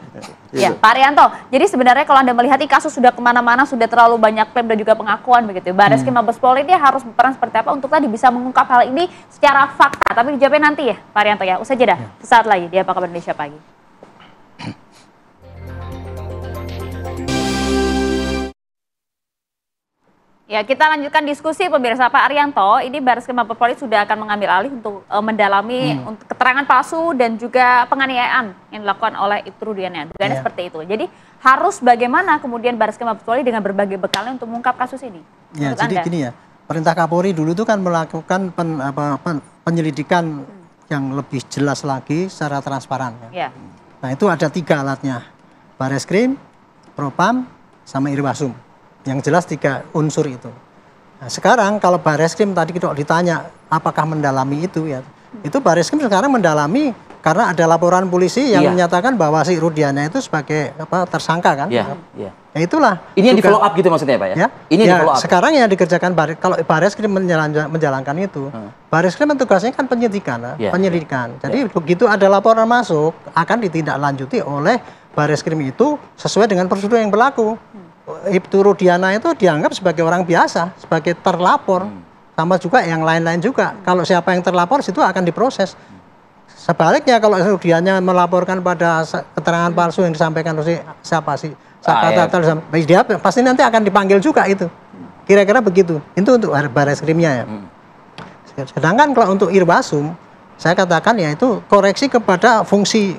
Ya, Pak Arianto, jadi sebenarnya kalau Anda melihat ini kasus sudah kemana-mana, sudah terlalu banyak klaim dan juga pengakuan begitu. Barreskrim Mabes Polri ini harus berperan seperti apa untuk tadi bisa mengungkap hal ini secara fakta. Tapi dijawabnya nanti ya, Pak Arianto ya. Usai jeda, sesaat lagi di Apa Kabar Indonesia Pagi. Ya, kita lanjutkan diskusi pemirsa. Pak Arianto, ini Barreskrim Mabes Polri sudah akan mengambil alih untuk mendalami untuk keterangan palsu dan juga penganiayaan yang dilakukan oleh Ibtu Rudiana. Dugaannya seperti itu. Jadi harus bagaimana kemudian Barreskrim Mabes Polri dengan berbagai bekalnya untuk mengungkap kasus ini? Ya, jadi gini ya, perintah Kapolri dulu itu kan melakukan penyelidikan yang lebih jelas lagi secara transparan. Ya. Nah itu ada 3 alatnya, Barreskrim, Propam, sama Irwasum. Yang jelas 3 unsur itu. Nah, sekarang kalau Barreskrim tadi kita ditanya apakah mendalami itu ya, itu Barreskrim sekarang mendalami karena ada laporan polisi yang menyatakan bahwa si Rudiana itu sebagai tersangka kan. Ya itulah. Ini yang di follow up gitu maksudnya Pak ya? Ini di follow up. Sekarang yang dikerjakan kalau Barreskrim menjalankan itu, Barreskrim tugasnya kan penyidikan. Jadi begitu ada laporan masuk akan ditindaklanjuti oleh Barreskrim itu sesuai dengan prosedur yang berlaku. Ibtu Rudiana itu dianggap sebagai orang biasa, sebagai terlapor, sama juga yang lain-lain juga. Kalau siapa yang terlapor, situ akan diproses. Sebaliknya kalau Rudiana melaporkan pada keterangan palsu yang disampaikan oleh siapa sih, Saka Tatal, dia pasti nanti akan dipanggil juga itu. Kira-kira begitu. Itu untuk Barreskrimnya ya. Sedangkan kalau untuk Irwasum, saya katakan ya itu koreksi kepada fungsi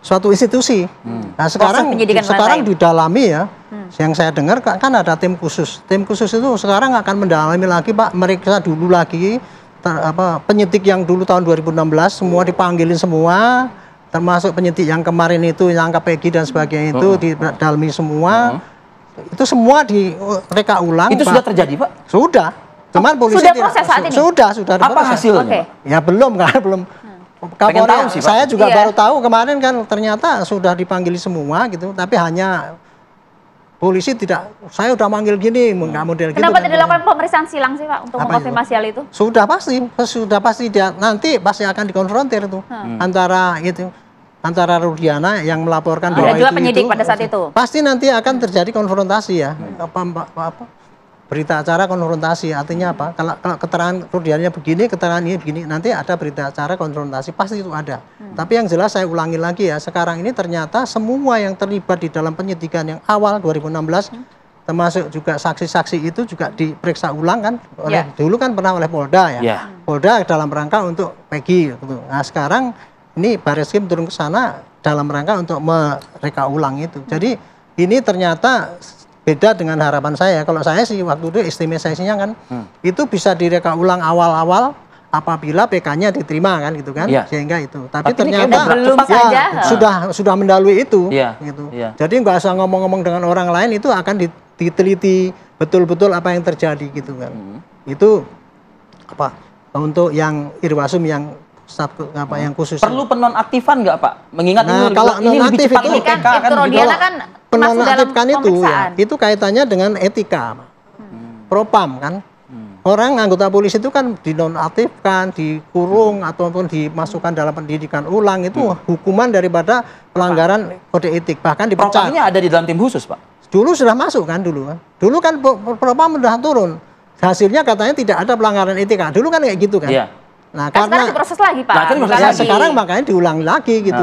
suatu institusi. Nah sekarang didalami ya. Yang saya dengar kan ada tim khusus. Tim khusus itu sekarang akan mendalami lagi Pak, meriksa dulu lagi penyidik yang dulu tahun 2016 semua dipanggilin semua, termasuk penyidik yang kemarin itu yang Peggy dan sebagainya itu didalami semua. Itu semua direka ulang. Itu sudah terjadi Pak? Sudah. Cuman polisi sudah proses saat ini? Sudah Apa hasilnya? Ya belum kan, belum. Kapolri, saya juga baru tahu kemarin kan ternyata sudah dipanggil semua gitu, tapi hanya polisi tidak, saya udah manggil gini, nggak model gitu. Kenapa tidak dilakukan pemeriksaan silang sih Pak untuk mengkonfirmasi hal itu? Sudah pasti dia nanti pasti akan dikonfrontir tuh antara Rudiana yang melaporkan bahwa juga penyidik pada saat itu. Pasti nanti akan terjadi konfrontasi ya, berita acara konfrontasi. Artinya apa? Kalau keterangan Rudiana begini, keterangan ini begini, nanti ada berita acara konfrontasi, pasti itu ada. Tapi yang jelas saya ulangi lagi ya, sekarang ini ternyata semua yang terlibat di dalam penyidikan yang awal 2016, termasuk juga saksi-saksi itu juga diperiksa ulang kan, dulu kan pernah oleh Polda ya. Polda dalam rangka untuk Peggy gitu. Nah sekarang ini Barreskrim turun ke sana dalam rangka untuk mereka ulang itu. Jadi ini ternyata beda dengan harapan saya. Kalau saya sih waktu itu estimasinya kan itu bisa direka ulang awal-awal apabila PK-nya diterima kan gitu kan, sehingga itu. Tapi ternyata sudah mendalui itu gitu. Jadi nggak usah ngomong-ngomong dengan orang lain, itu akan diteliti betul-betul apa yang terjadi gitu kan. Itu apa untuk yang Irwasum yang yang khusus. Perlu penonaktifan nggak Pak? Mengingat kalau ini lebih cepat itu PK kan penonaktifkan itu kaitannya dengan etika, Propam kan. Orang anggota polisi itu kan dinonaktifkan, dikurung ataupun dimasukkan dalam pendidikan ulang, itu hukuman daripada pelanggaran kode etik, bahkan dipecat. Propamnya ada di dalam tim khusus Pak? Dulu sudah masuk kan dulu kan Propam sudah turun. Hasilnya katanya tidak ada pelanggaran etika. Dulu kan kayak gitu kan. Nah, karena diproses lagi Pak. Sekarang makanya diulang lagi gitu.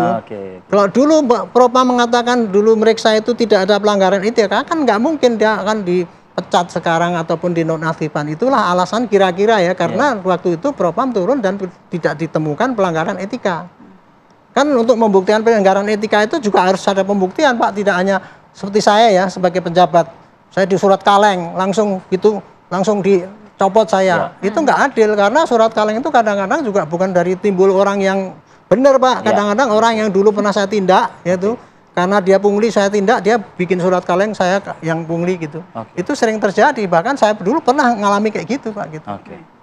Kalau dulu Propam mengatakan dulu meriksa itu tidak ada pelanggaran etika, kan nggak mungkin dia akan dipecat sekarang ataupun dinonaktifkan. Itulah alasan kira-kira ya, karena waktu itu Propam turun dan tidak ditemukan pelanggaran etika. Kan untuk membuktikan pelanggaran etika itu juga harus ada pembuktian Pak, tidak hanya seperti saya ya sebagai pejabat, saya di surat kaleng langsung gitu, langsung copot saya. Itu nggak adil karena surat kaleng itu kadang-kadang juga bukan dari timbul orang yang benar, Pak. Kadang-kadang orang yang dulu pernah saya tindak, yaitu karena dia pungli saya tindak, dia bikin surat kaleng saya yang pungli gitu. Itu sering terjadi. Bahkan saya dulu pernah ngalami kayak gitu, Pak. Gitu.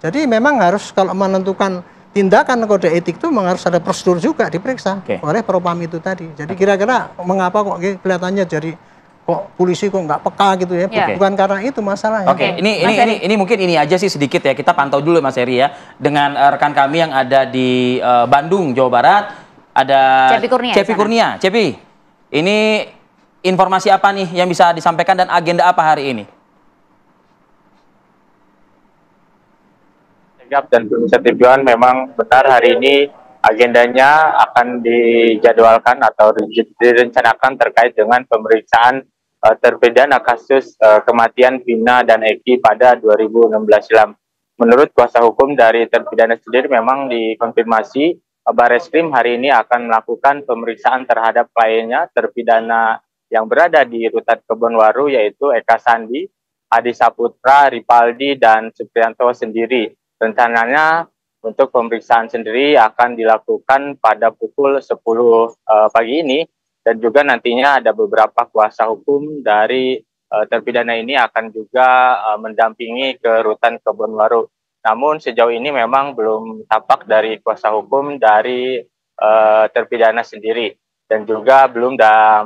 Jadi memang harus kalau menentukan tindakan kode etik itu memang harus ada prosedur juga diperiksa oleh Propam itu tadi. Jadi kira-kira mengapa kok kelihatannya jadi kok polisi kok nggak peka gitu ya? Bukan karena itu masalahnya. Ini mungkin ini aja sih sedikit ya, kita pantau dulu Mas Heri ya dengan rekan kami yang ada di Bandung, Jawa Barat, ada Cepi Kurnia. Cepi, ini informasi apa nih yang bisa disampaikan dan agenda apa hari ini? Dan Indonesia TV1 memang benar hari ini agendanya akan dijadwalkan atau direncanakan terkait dengan pemeriksaan terpidana kasus kematian Vina dan Eki pada 2016 silam. Menurut kuasa hukum dari terpidana sendiri memang dikonfirmasi Barreskrim hari ini akan melakukan pemeriksaan terhadap kliennya terpidana yang berada di Rutan Kebonwaru yaitu Eka Sandi, Adi Saputra, Ripaldi, dan Supriyanto sendiri. Rencananya untuk pemeriksaan sendiri akan dilakukan pada pukul 10 pagi ini dan juga nantinya ada beberapa kuasa hukum dari terpidana ini akan juga mendampingi ke Rutan Kebonwaru. Namun sejauh ini memang belum tampak dari kuasa hukum dari terpidana sendiri dan juga belum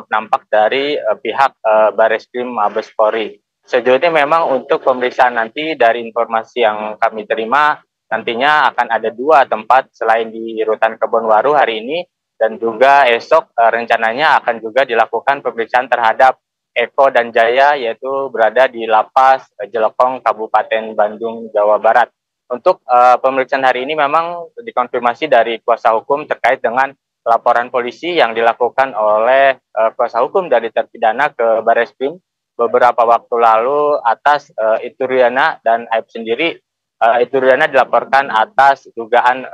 nampak dari pihak Barreskrim Mabes Polri. Sejauh ini memang untuk pemeriksaan nanti dari informasi yang kami terima nantinya akan ada 2 tempat selain di Rutan Kebonwaru hari ini dan juga esok rencananya akan juga dilakukan pemeriksaan terhadap Eko dan Jaya yaitu berada di Lapas Jelekong Kabupaten Bandung, Jawa Barat. Untuk pemeriksaan hari ini memang dikonfirmasi dari kuasa hukum terkait dengan laporan polisi yang dilakukan oleh kuasa hukum dari terpidana ke Barreskrim beberapa waktu lalu atas Ituriana dan Aib sendiri. Ituriana dilaporkan atas dugaan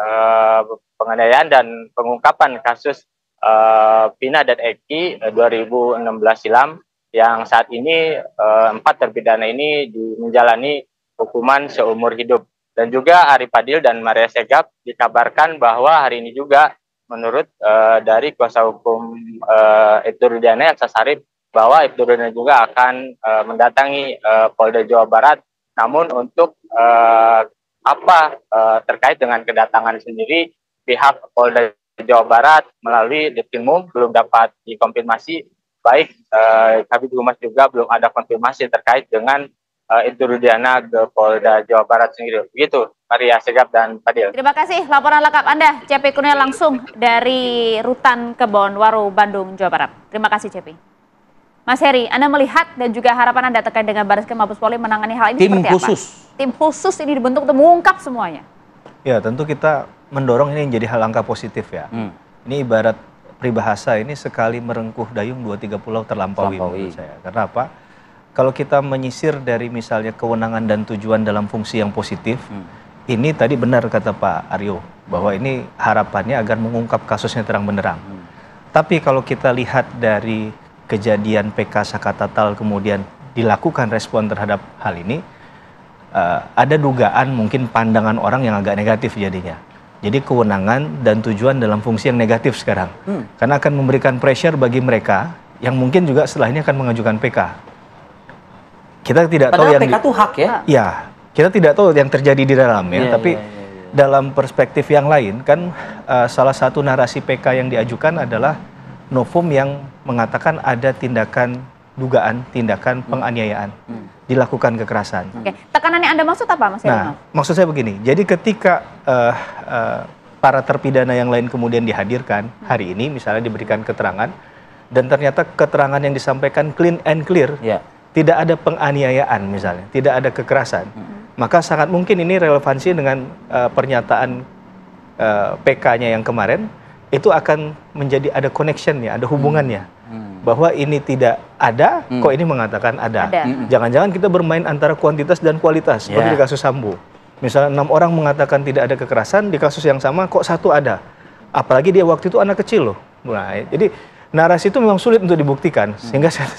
penganiayaan dan pengungkapan kasus Vina dan Eki 2016 silam yang saat ini 4 terpidana ini menjalani hukuman seumur hidup. Dan juga Ari Padil dan Maria Segap dikabarkan bahwa hari ini juga menurut dari kuasa hukum Ituriana Elsa Sarip bahwa Ibturuddin juga akan mendatangi Polda Jawa Barat. Namun untuk terkait dengan kedatangan sendiri, pihak Polda Jawa Barat melalui Ditkrimum belum dapat dikonfirmasi. Baik Kabid Humas juga belum ada konfirmasi terkait dengan Ibturuddiana ke Polda Jawa Barat sendiri. Begitu, Maria Segap dan Fadil. Terima kasih laporan lengkap Anda, Cepi Kurnia langsung dari Rutan Kebonwaru, Bandung, Jawa Barat. Terima kasih, Cepi. Mas Heri, Anda melihat dan juga harapan Anda terkait dengan Barreskrim Mabes Polri menangani hal ini seperti apa? Tim khusus ini dibentuk untuk mengungkap semuanya. Ya, tentu kita mendorong ini menjadi hal langkah positif ya. Ini ibarat peribahasa ini sekali merengkuh dayung 2-3 pulau terlampaui menurut saya. Karena apa? Kalau kita menyisir dari misalnya kewenangan dan tujuan dalam fungsi yang positif, ini tadi benar kata Pak Aryo, bahwa ini harapannya agar mengungkap kasusnya terang benderang. Tapi kalau kita lihat dari kejadian PK Sakatatal kemudian dilakukan respon terhadap hal ini, ada dugaan mungkin pandangan orang yang agak negatif jadinya. Jadi kewenangan dan tujuan dalam fungsi yang negatif sekarang. Karena akan memberikan pressure bagi mereka yang mungkin juga setelah ini akan mengajukan PK. Kita tidak tahu yang PK itu hak ya? Ya, kita tidak tahu yang terjadi di dalam ya. Tapi dalam perspektif yang lain kan salah satu narasi PK yang diajukan adalah novum yang mengatakan ada tindakan dugaan tindakan penganiayaan, dilakukan kekerasan. Oke, tekanan yang Anda maksud apa, Mas? Nah, maksud saya begini. Jadi ketika para terpidana yang lain kemudian dihadirkan hari ini, misalnya diberikan keterangan, dan ternyata keterangan yang disampaikan clean and clear, tidak ada penganiayaan misalnya, tidak ada kekerasan, maka sangat mungkin ini relevansi dengan pernyataan PK-nya yang kemarin, itu akan menjadi ada connection-nya, ada hubungannya. Bahwa ini tidak ada, kok ini mengatakan ada. Jangan-jangan kita bermain antara kuantitas dan kualitas, seperti di kasus Sambo. Misalnya 6 orang mengatakan tidak ada kekerasan, di kasus yang sama kok 1 ada. Apalagi dia waktu itu anak kecil loh. Nah, jadi narasi itu memang sulit untuk dibuktikan, sehingga saya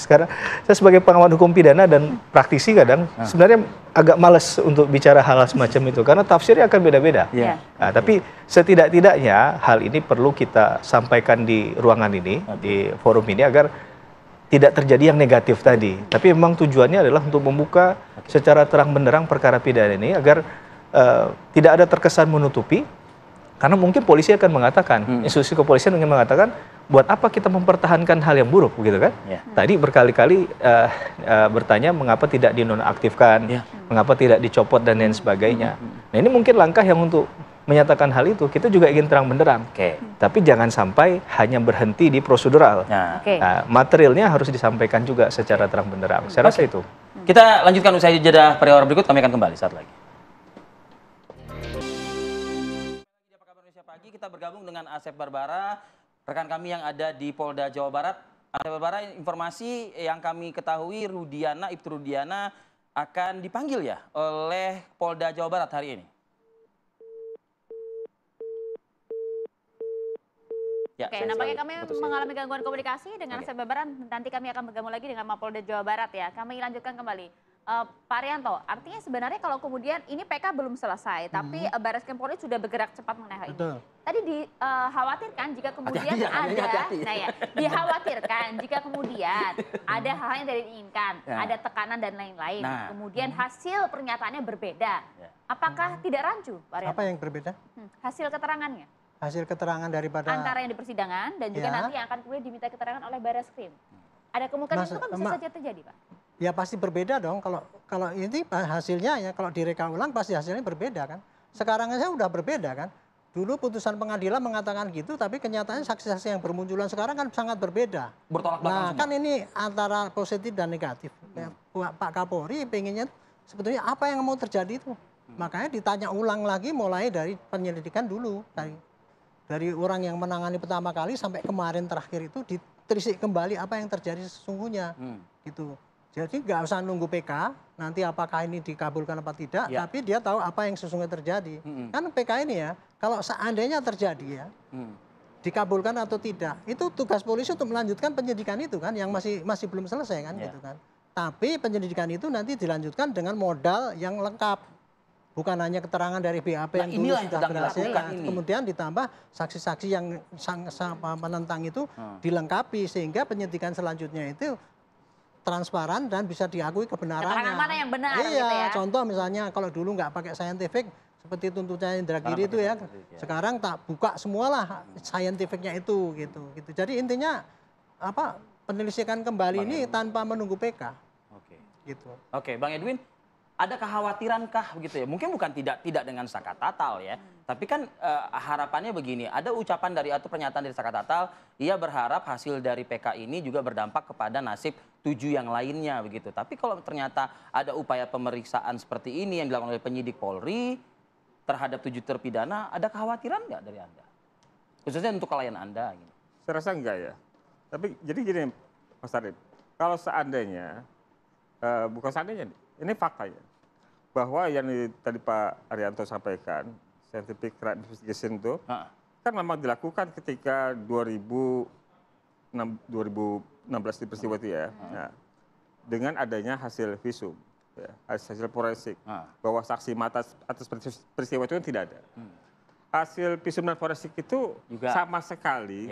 sebagai pengamat hukum pidana dan praktisi kadang sebenarnya agak malas untuk bicara hal semacam itu karena tafsirnya akan beda-beda. Nah, tapi setidak-tidaknya hal ini perlu kita sampaikan di ruangan ini, di forum ini agar tidak terjadi yang negatif tadi. Tapi memang tujuannya adalah untuk membuka secara terang benderang perkara pidana ini agar tidak ada terkesan menutupi. Karena mungkin polisi akan mengatakan, institusi kepolisian ingin mengatakan, buat apa kita mempertahankan hal yang buruk, begitu kan? Tadi berkali-kali bertanya mengapa tidak dinonaktifkan, mengapa tidak dicopot dan lain sebagainya. Nah ini mungkin langkah yang untuk menyatakan hal itu, kita juga ingin terang benderang. Tapi jangan sampai hanya berhenti di prosedural. Nah, materialnya harus disampaikan juga secara terang benderang. Saya rasa itu. Kita lanjutkan usai jeda pariwara berikut, kami akan kembali saat lagi. Kita bergabung dengan Asep Barbara, rekan kami yang ada di Polda Jawa Barat. Asep Barbara, informasi yang kami ketahui Ibtu Rudiana akan dipanggil ya oleh Polda Jawa Barat hari ini. Ya, oke, nampaknya kami mengalami gangguan komunikasi dengan Asep Barbara. Nanti kami akan bergabung lagi dengan Mapolda Jawa Barat ya. Kami lanjutkan kembali. Pak Arianto, artinya sebenarnya kalau kemudian ini PK belum selesai, tapi Barreskrim Polri sudah bergerak cepat mengenai hal ini. Tadi dikhawatirkan jika kemudian dikhawatirkan jika kemudian ada hal yang tidak diinginkan, ada tekanan dan lain-lain. Kemudian hasil pernyataannya berbeda. Apakah tidak rancu, Pak Arianto? Apa yang berbeda? Hasil keterangannya. Hasil keterangan daripada antara yang di persidangan dan juga nanti yang akan kemudian diminta keterangan oleh Barreskrim. Ada kemungkinan itu kan bisa saja terjadi, Pak? Ya pasti berbeda dong. Kalau ini hasilnya ya kalau direka ulang pasti hasilnya berbeda kan. Sekarang aja udah berbeda kan. Dulu putusan pengadilan mengatakan gitu, tapi kenyataannya saksi-saksi yang bermunculan sekarang kan sangat berbeda. Bertolak belakang semua. Kan ini antara positif dan negatif. Pak Kapolri pengennya sebetulnya apa yang mau terjadi itu. Makanya ditanya ulang lagi mulai dari penyelidikan dulu. Dari orang yang menangani pertama kali sampai kemarin terakhir itu ditelisik kembali apa yang terjadi sesungguhnya. Gitu. Jadi nggak usah nunggu PK, nanti apakah ini dikabulkan apa tidak, tapi dia tahu apa yang sesungguhnya terjadi. Kan PK ini ya, kalau seandainya terjadi ya, dikabulkan atau tidak, itu tugas polisi untuk melanjutkan penyidikan itu kan, yang masih belum selesai kan, gitu kan. Tapi penyelidikan itu nanti dilanjutkan dengan modal yang lengkap, bukan hanya keterangan dari BAP yang dulu sudah berhasil, kemudian ditambah saksi-saksi yang menentang itu dilengkapi sehingga penyidikan selanjutnya itu transparan dan bisa diakui kebenarannya. Keterangan mana yang benar gitu ya. Contoh misalnya kalau dulu nggak pakai scientific seperti tuntutannya Indra Giri itu ya. Sekarang tak buka semualah scientificnya itu gitu. Jadi intinya apa penyelidikan kembali ini tanpa menunggu PK. Gitu. Oke, Bang Edwin, ada kekhawatirankah begitu ya? Mungkin bukan tidak dengan Saka Tatal ya. Tapi kan harapannya begini, ada ucapan dari atau pernyataan dari Saka Tatal, ia berharap hasil dari PK ini juga berdampak kepada nasib 7 yang lainnya begitu. Tapi kalau ternyata ada upaya pemeriksaan seperti ini yang dilakukan oleh penyidik Polri terhadap 7 terpidana, ada kekhawatiran nggak dari Anda? Khususnya untuk klien Anda. Gitu. Saya rasa enggak ya. Tapi jadi gini Mas Arief, kalau seandainya, bukan seandainya, ini faktanya. Bahwa yang tadi Pak Arianto sampaikan, scientific crime investigation itu, kan memang dilakukan ketika 2016 di peristiwa itu ya. Nah, dengan adanya hasil visum, ya, hasil forensik, bahwa saksi mata atas peristiwa itu kan tidak ada. Hasil visum dan forensik itu juga sama sekali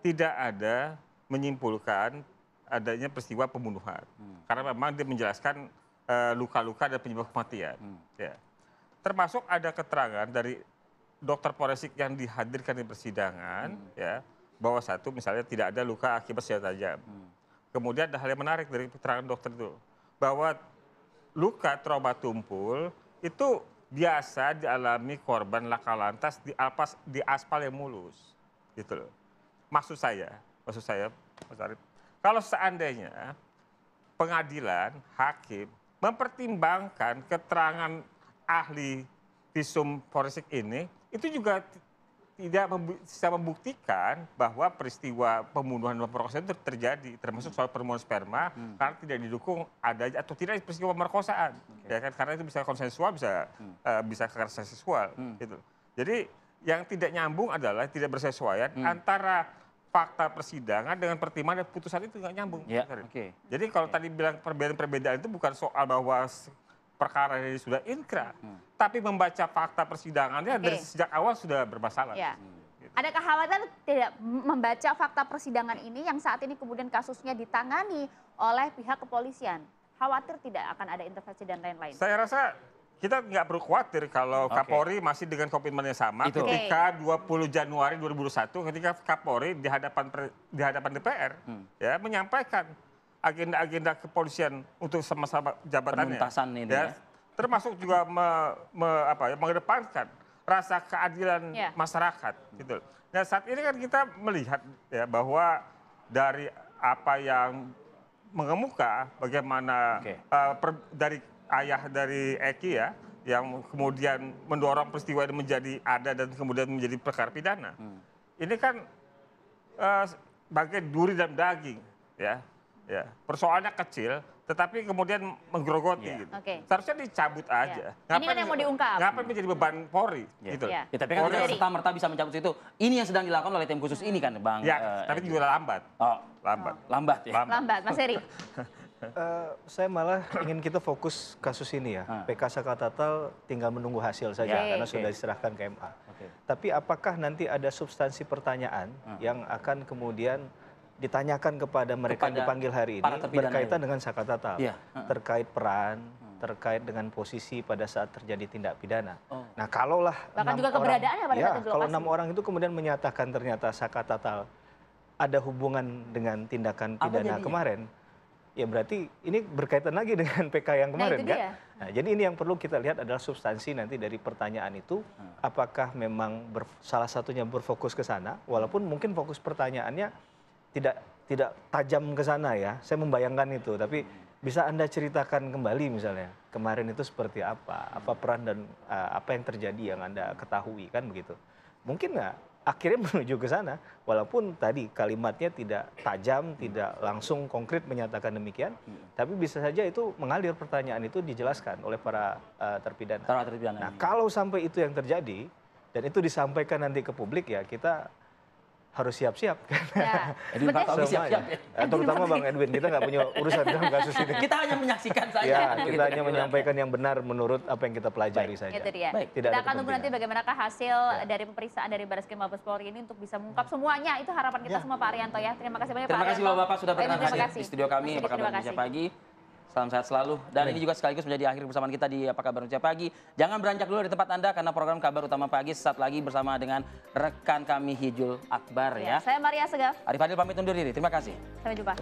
tidak ada menyimpulkan adanya peristiwa pembunuhan. Karena memang dia menjelaskan luka-luka dan penyebab kematian. Ya. Termasuk ada keterangan dari dokter forensik yang dihadirkan di persidangan, ya, bahwa satu misalnya tidak ada luka akibat senjata tajam. Kemudian ada hal yang menarik dari keterangan dokter itu, bahwa luka trauma tumpul itu biasa dialami korban laka lantas di aspal yang mulus, gitu loh. Maksud saya, Mas Arief, kalau seandainya pengadilan, hakim mempertimbangkan keterangan ahli visum forensik ini, itu juga tidak bisa membuktikan bahwa peristiwa pembunuhan dan pemerkosaan itu terjadi, termasuk soal penemuan sperma, karena tidak didukung adanya atau tidak peristiwa pemerkosaan, ya kan? Karena itu bisa konsensual, bisa kekerasan seksual, gitu. Jadi yang tidak nyambung adalah tidak bersesuaian antara fakta persidangan dengan pertimbangan putusan itu nggak nyambung. Jadi kalau tadi bilang perbedaan-perbedaan itu bukan soal bahwa perkara ini sudah inkrah, tapi membaca fakta persidangannya dari sejak awal sudah bermasalah. Ada kekhawatiran tidak membaca fakta persidangan ini yang saat ini kemudian kasusnya ditangani oleh pihak kepolisian? Khawatir tidak akan ada intervensi dan lain-lain? Saya rasa kita nggak perlu khawatir kalau Kapolri masih dengan komitmen yang sama ketika 20 Januari 2021 ketika Kapolri di hadapan DPR ya menyampaikan agenda-agenda kepolisian untuk sama-sama jabatannya. Penuntasan ini ya. Termasuk juga mengedepankan rasa keadilan masyarakat gitu. Nah, saat ini kan kita melihat ya bahwa dari apa yang mengemuka bagaimana dari ayah dari Eki ya, yang kemudian mendorong peristiwa ini menjadi ada dan kemudian menjadi perkara pidana. Ini kan bagai duri dan daging, ya. Persoalannya kecil, tetapi kemudian menggerogoti. Gitu. Seharusnya dicabut aja. Ini kan yang mau diungkap. Ngapain menjadi beban Polri? Gitu. Ya, tapi kan tidak serta-merta bisa mencabut itu. Ini yang sedang dilakukan oleh tim khusus ini kan, Bang. Ya, tapi juga lambat. Lambat ya. Lambat, Mas Heri. Saya malah ingin kita fokus kasus ini ya. PK Sakatatal tinggal menunggu hasil saja karena sudah diserahkan ke MA. Tapi apakah nanti ada substansi pertanyaan yang akan kemudian ditanyakan kepada mereka yang dipanggil hari ini berkaitan dengan Sakatatal, terkait peran, terkait dengan posisi pada saat terjadi tindak pidana. Nah, kalaulah bahkan juga keberadaannya pada saat itu kalau 6 orang itu kemudian menyatakan ternyata Sakatatal ada hubungan dengan tindakan pidana kemarin. Ya berarti ini berkaitan lagi dengan PK yang kemarin kan? Nah, jadi ini yang perlu kita lihat adalah substansi nanti dari pertanyaan itu, apakah memang salah satunya berfokus ke sana, walaupun mungkin fokus pertanyaannya tidak tajam ke sana ya. Saya membayangkan itu, tapi bisa Anda ceritakan kembali misalnya kemarin itu seperti apa peran dan apa yang terjadi yang Anda ketahui kan begitu. Mungkin nggak akhirnya menuju ke sana, walaupun tadi kalimatnya tidak tajam, tidak langsung konkret menyatakan demikian, tapi bisa saja itu mengalir pertanyaan itu dijelaskan oleh para terpidana. Nah, kalau sampai itu yang terjadi dan itu disampaikan nanti ke publik ya kita harus siap-siap kan. Edwin Partogi siap-siap ya. Terutama Bang Edwin, kita nggak punya urusan dalam kasus ini. Kita hanya menyaksikan saja. Ya, kita hanya menyampaikan yang benar menurut apa yang kita pelajari saja. Itu dia. Kita akan tunggu nanti bagaimanakah hasil dari pemeriksaan dari Barreskrim Mabes Polri ini untuk bisa mengungkap semuanya. Itu harapan kita semua Pak Arianto ya. Terima kasih banyak Pak Arianto. Terima kasih Bapak sudah berkenan hadir di studio kami. Apa kabar Indonesia Pagi? Salam sehat selalu. Dan ini juga sekaligus menjadi akhir persamaan kita di Apa Kabar Indonesia Pagi. Jangan beranjak dulu dari tempat Anda karena program Kabar Utama Pagi sesaat lagi bersama dengan rekan kami Hijul Akbar ya. Saya Maria Segaf. Arif Fadil pamit undur diri. Terima kasih. Sampai jumpa.